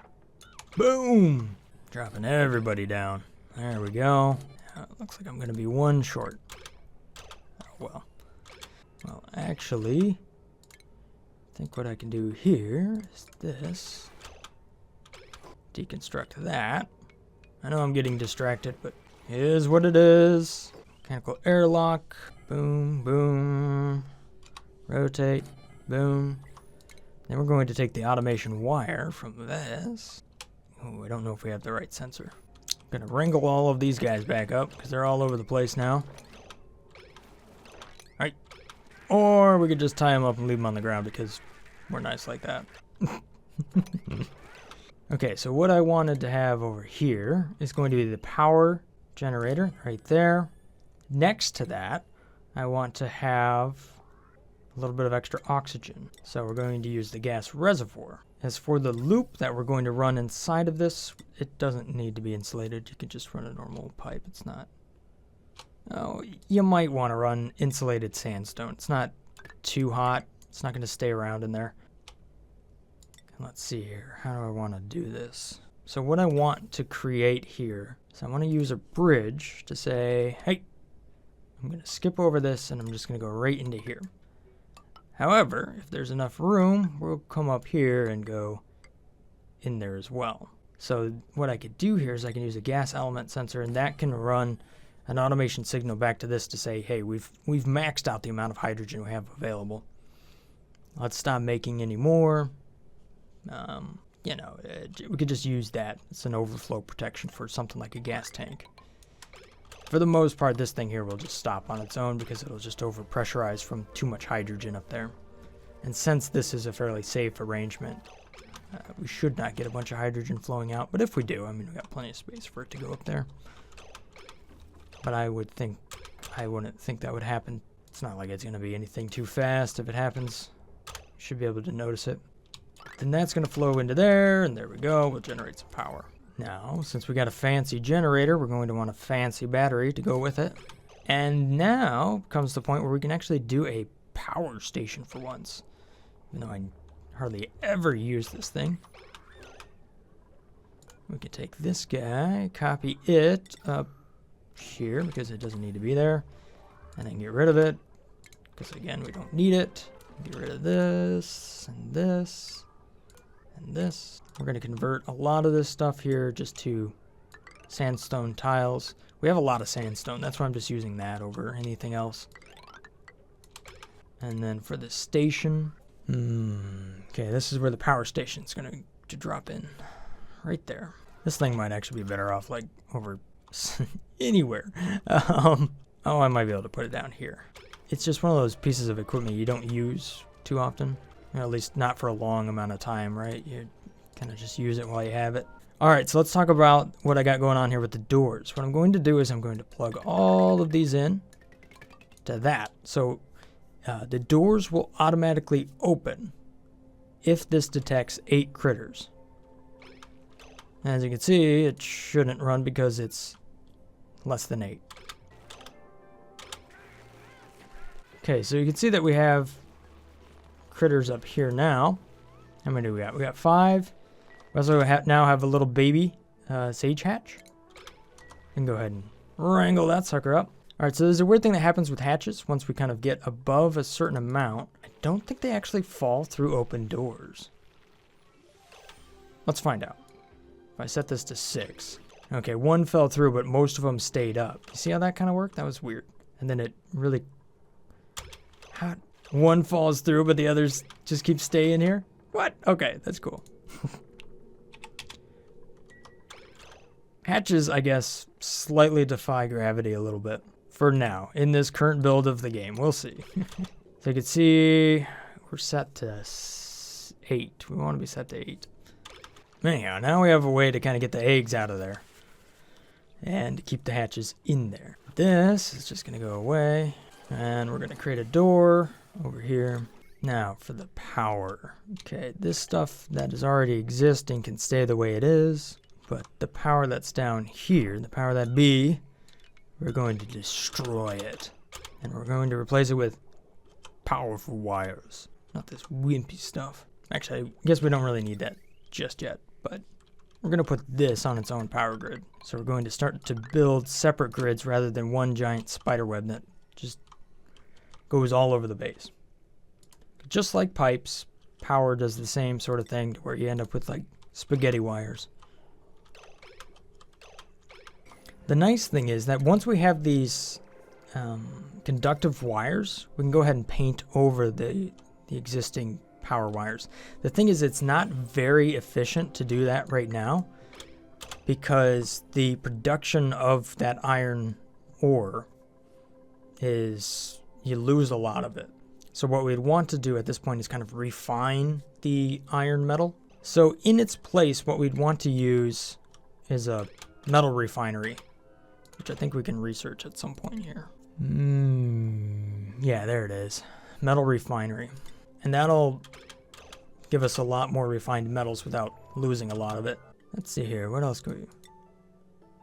Boom! Dropping everybody down. There we go. Looks like I'm going to be one short. Oh, well. Well, actually, I think what I can do here is this. Deconstruct that. I know I'm getting distracted, but it is what it is. Mechanical airlock. Boom, boom. Rotate. Boom. Then we're going to take the automation wire from this. Oh, I don't know if we have the right sensor. I'm gonna wrangle all of these guys back up because they're all over the place now. Alright. Or we could just tie them up and leave them on the ground because we're nice like that. Okay, so what I wanted to have over here is going to be the power generator right there. Next to that, I want to have a little bit of extra oxygen. So we're going to use the gas reservoir. As for the loop that we're going to run inside of this, it doesn't need to be insulated. You can just run a normal pipe. It's not... Oh, you might want to run insulated sandstone. It's not too hot. It's not going to stay around in there. Let's see here. How do I want to do this? So what I want to create here is I want to use a bridge to say, hey, I'm going to skip over this and I'm just going to go right into here. However, if there's enough room, we'll come up here and go in there as well. So what I could do here is I can use a gas element sensor and that can run an automation signal back to this to say, hey, we've maxed out the amount of hydrogen we have available. Let's stop making any more. You know, we could just use that. It's an overflow protection for something like a gas tank. For the most part, this thing here will just stop on its own because it'll just overpressurize from too much hydrogen up there. And since this is a fairly safe arrangement, we should not get a bunch of hydrogen flowing out. But if we do, I mean, we got plenty of space for it to go up there. But I wouldn't think that would happen It's not like it's going to be anything too fast. If it happens, you should be able to notice it. Then that's going to flow into there, and there we go. We'll generate some power. Now, since we got a fancy generator, we're going to want a fancy battery to go with it. And now comes the point where we can actually do a power station for once. Even though I hardly ever use this thing. We can take this guy, copy it up here because it doesn't need to be there. And then get rid of it, because again, we don't need it. Get rid of this, and this, and this. We're going to convert a lot of this stuff here just to sandstone tiles. We have a lot of sandstone. That's why I'm just using that over anything else. And then for the station, okay, this is where the power station is going to drop in. Right there. This thing might actually be better off like over anywhere. Oh, I might be able to put it down here. It's just one of those pieces of equipment you don't use too often. Or at least not for a long amount of time, right? You kind of just use it while you have it. All right, so let's talk about what I got going on here with the doors. What I'm going to do is I'm going to plug all of these in to that. So the doors will automatically open if this detects 8 critters. As you can see, it shouldn't run because it's less than 8. Okay, so you can see that we have critters up here now. How many do we got? We got 5. We also now have a little baby sage hatch. And go ahead and wrangle that sucker up. All right, so there's a weird thing that happens with hatches once we kind of get above a certain amount. I don't think they actually fall through open doors. Let's find out. If I set this to 6. Okay, 1 fell through, but most of them stayed up. You see how that kind of worked? That was weird. And then it really... How... 1 falls through, but the others just keep staying here? What? Okay, that's cool. Hatches, I guess, slightly defy gravity a little bit. For now, in this current build of the game. We'll see. So you can see we're set to 8. We want to be set to 8. Anyhow, now we have a way to kind of get the eggs out of there. And keep the hatches in there. This is just going to go away. And we're going to create a door over here. Now for the power. Okay, this stuff that is already existing can stay the way it is. But the power that's down here, the power that be, we're going to destroy it. And we're going to replace it with powerful wires. Not this wimpy stuff. Actually, I guess we don't really need that just yet. But we're going to put this on its own power grid. So we're going to start to build separate grids rather than one giant spider web that just goes all over the base. Just like pipes, power does the same sort of thing to where you end up with like spaghetti wires. The nice thing is that once we have these conductive wires, we can go ahead and paint over the existing power wires. The thing is, it's not very efficient to do that right now because the production of that iron ore is, you lose a lot of it. So what we'd want to do at this point is kind of refine the iron metal. So in its place, what we'd want to use is a metal refinery, which I think we can research at some point here. Yeah, there it is. Metal refinery. And that'll give us a lot more refined metals without losing a lot of it. Let's see here. What else could we...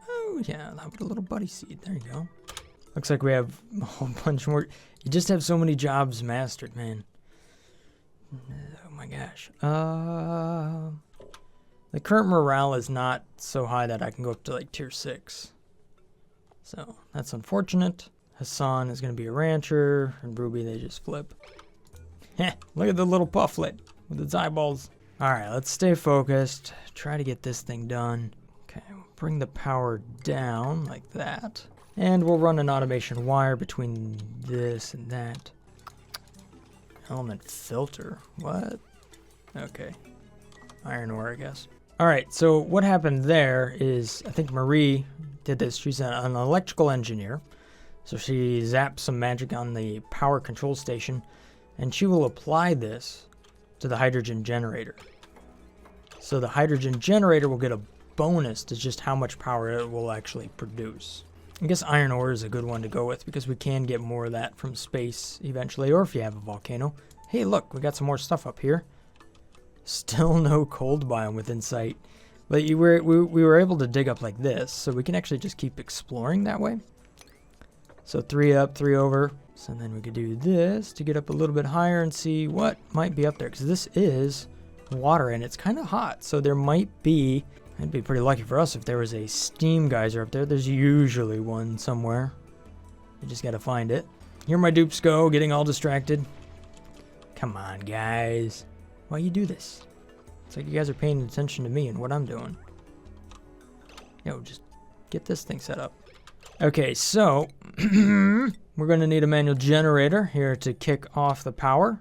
Oh, yeah. How about a little buddy seed? There you go. Looks like we have a whole bunch more. You just have so many jobs mastered, man. Oh, my gosh. The current morale is not so high that I can go up to, like, tier 6. So, that's unfortunate. Hassan is going to be a rancher, and Ruby, they just flip. Heh, look at the little pufflet with its eyeballs. Alright, let's stay focused. Try to get this thing done. Okay, we'll bring the power down like that. And we'll run an automation wire between this and that. Element filter. What? Okay. Iron ore, I guess. Alright, so what happened there is, I think Marie did this. She's an electrical engineer. So she zapped some magic on the power control station. And she will apply this to the hydrogen generator. So the hydrogen generator will get a bonus to just how much power it will actually produce. I guess iron ore is a good one to go with because we can get more of that from space eventually, or if you have a volcano. Hey, look, we got some more stuff up here. Still no cold biome within sight. But we were able to dig up like this, so we can actually just keep exploring that way. So 3 up, 3 over. So then we could do this to get up a little bit higher and see what might be up there. Because this is water and it's kind of hot. So there might be, it'd be pretty lucky for us if there was a steam geyser up there. There's usually one somewhere. You just got to find it. Here my dupes go, getting all distracted. Come on, guys. Why you do this? It's like you guys are paying attention to me and what I'm doing. Yo, just get this thing set up. Okay, so we're going to need a manual generator here to kick off the power.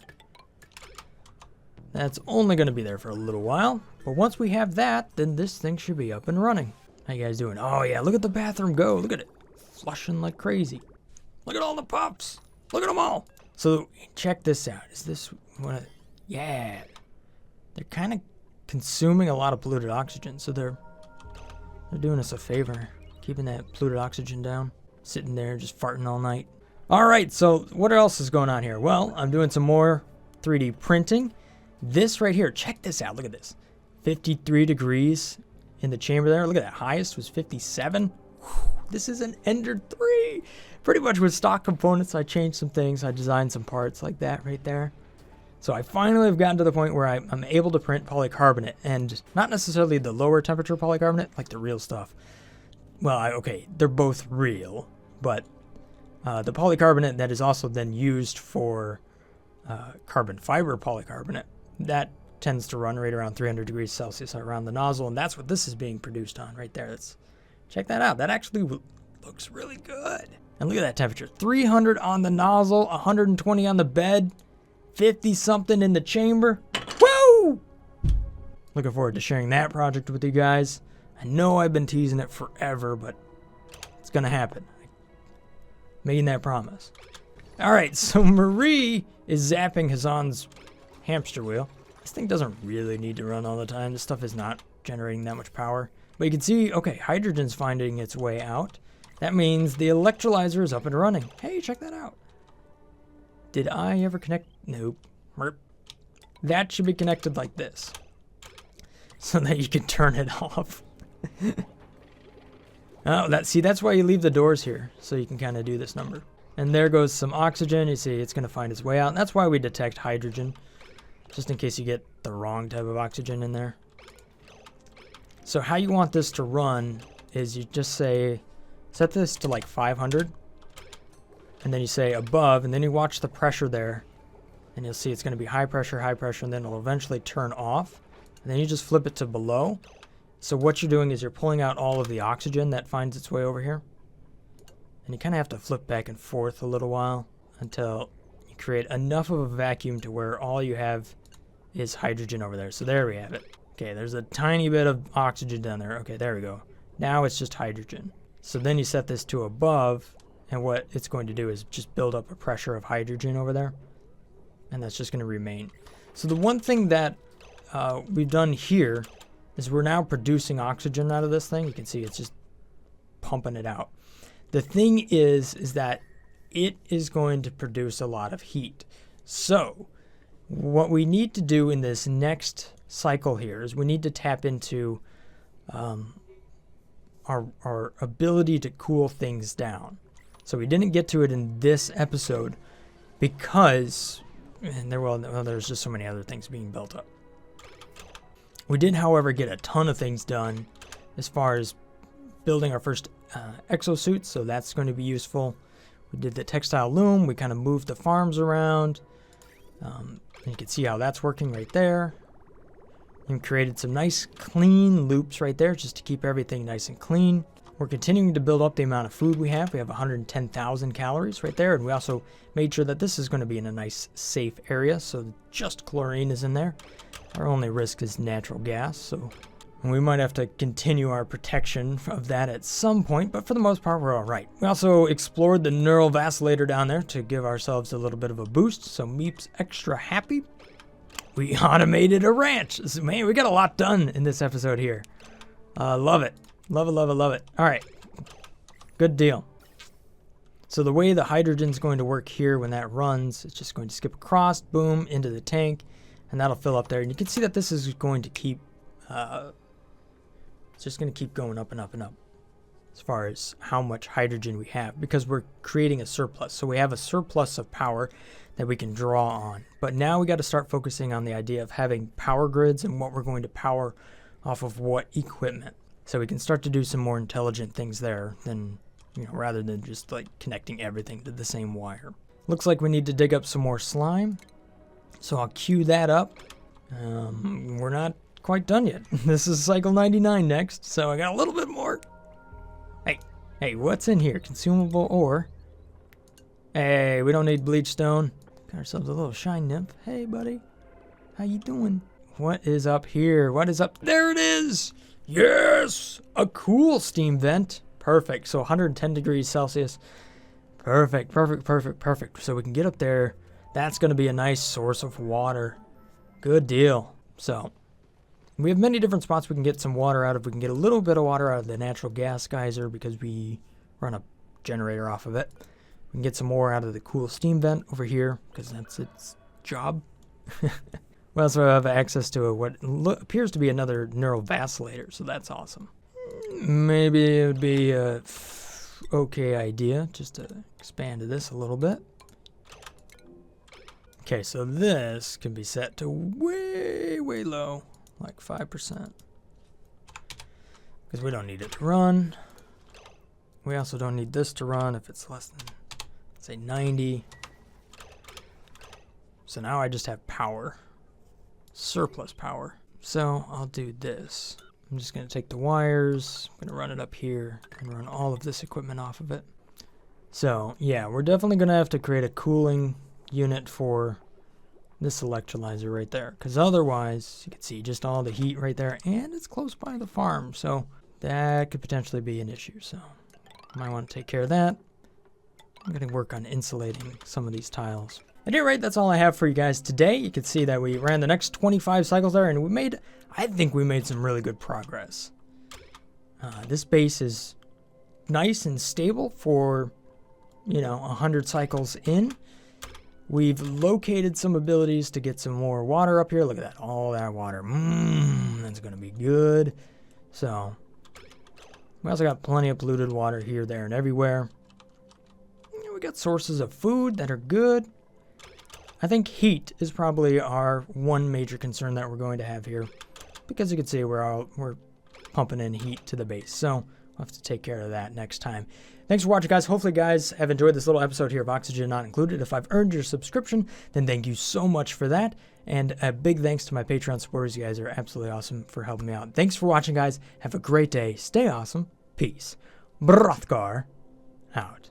That's only going to be there for a little while. But once we have that, then this thing should be up and running. How you guys doing? Oh, yeah, look at the bathroom go. Look at it. Flushing like crazy. Look at all the pups. Look at them all. So check this out. Is this one of... Yeah. They're kind of consuming a lot of polluted oxygen, so they're doing us a favor, keeping that polluted oxygen down, sitting there just farting all night. All right, so what else is going on here? Well, I'm doing some more 3D printing. This right here, check this out. Look at this. 53 degrees in the chamber there. Look at that. Highest was 57. Whew, this is an Ender 3. Pretty much with stock components, I changed some things. I designed some parts like that right there. So I finally have gotten to the point where I'm able to print polycarbonate, and not necessarily the lower temperature polycarbonate, like the real stuff. Well, okay, they're both real, but the polycarbonate that is also then used for carbon fiber polycarbonate, that tends to run right around 300 degrees Celsius around the nozzle, and that's what this is being produced on right there. Check that out. That actually looks really good. And look at that temperature. 300 on the nozzle, 120 on the bed. 50-something in the chamber. Woo! Looking forward to sharing that project with you guys. I know I've been teasing it forever, but it's going to happen. Making that promise. All right, so Marie is zapping Hassan's hamster wheel. This thing doesn't really need to run all the time. This stuff is not generating that much power. But you can see, okay, hydrogen's finding its way out. That means the electrolyzer is up and running. Hey, check that out. Did I ever connect? Nope. Merp. That should be connected like this, so that you can turn it off. Oh, that's why you leave the doors here, so you can kind of do this number. And there goes some oxygen. You see it's going to find its way out. And that's why we detect hydrogen, just in case you get the wrong type of oxygen in there. So how you want this to run is you just say, set this to like 500. And then you say above, and then you watch the pressure there. And you'll see it's going to be high pressure, and then it'll eventually turn off. And then you just flip it to below. So what you're doing is you're pulling out all of the oxygen that finds its way over here. And you kind of have to flip back and forth a little while until you create enough of a vacuum to where all you have is hydrogen over there. So there we have it. Okay, there's a tiny bit of oxygen down there. Okay, there we go. Now it's just hydrogen. So then you set this to above. And what it's going to do is just build up a pressure of hydrogen over there. And that's just going to remain. So the one thing that we've done here is we're now producing oxygen out of this thing. You can see it's just pumping it out. The thing is that it is going to produce a lot of heat. So what we need to do in this next cycle here is we need to tap into our ability to cool things down. So we didn't get to it in this episode because there's just so many other things being built up. We did, however, get a ton of things done as far as building our first exosuits, so that's going to be useful. We did the textile loom. We kind of moved the farms around. And you can see how that's working right there. And created some nice clean loops right there just to keep everything nice and clean. We're continuing to build up the amount of food we have. We have 110,000 calories right there. And we also made sure that this is going to be in a nice safe area. So just chlorine is in there. Our only risk is natural gas. So we might have to continue our protection of that at some point. But for the most part, we're all right. We also explored the neural vacillator down there to give ourselves a little bit of a boost. So Meep's extra happy. We automated a ranch. Man, we got a lot done in this episode here. Love it. Love it, love it, love it. All right. Good deal. So the way the hydrogen's going to work here when that runs, it's just going to skip across, boom, into the tank, and that'll fill up there. And you can see that this is going to keep, it's just going to keep going up and up and up as far as how much hydrogen we have, because we're creating a surplus. So we have a surplus of power that we can draw on. But now we got to start focusing on the idea of having power grids and what we're going to power off of what equipment. So we can start to do some more intelligent things there than, rather than just like connecting everything to the same wire. Looks like we need to dig up some more slime. So I'll queue that up. We're not quite done yet. This is cycle 99 next, so I got a little bit more. Hey, what's in here? Consumable ore. Hey, we don't need bleach stone. Got ourselves a little shine nymph. Hey, buddy. How you doing? What is up here? What is up? There it is! Yes! A cool steam vent. Perfect. So 110 degrees Celsius. Perfect. So we can get up there. That's going to be a nice source of water. Good deal. So we have many different spots we can get some water out of. We can get a little bit of water out of the natural gas geyser because we run a generator off of it. We can get some more out of the cool steam vent over here because that's its job. We also have access to what appears to be another neural vacillator, so that's awesome. Maybe it would be a okay idea just to expand this a little bit. Okay, so this can be set to way low, like 5%. Because we don't need it to run. We also don't need this to run if it's less than, say, 90. So now I just have power. Surplus power. So I'll do this. I'm just going to take the wires, I'm going to run it up here, and run all of this equipment off of it. So, yeah, we're definitely going to have to create a cooling unit for this electrolyzer right there. Because otherwise, you can see just all the heat right there, and it's close by the farm. So that could potentially be an issue. So might want to take care of that. I'm going to work on insulating some of these tiles. At any rate, that's all I have for you guys today. You can see that we ran the next 25 cycles there, and I think we made some really good progress. This base is nice and stable for, 100 cycles in. We've located some abilities to get some more water up here. Look at that, all that water. That's going to be good. So, we also got plenty of polluted water here, there, and everywhere. We got sources of food that are good. I think heat is probably our one major concern that we're going to have here, because you can see we're pumping in heat to the base. So we'll have to take care of that next time. Thanks for watching, guys. Hopefully, guys have enjoyed this little episode here of Oxygen Not Included. If I've earned your subscription, then thank you so much for that. And a big thanks to my Patreon supporters. You guys are absolutely awesome for helping me out. Thanks for watching, guys. Have a great day. Stay awesome. Peace. Brothgar out.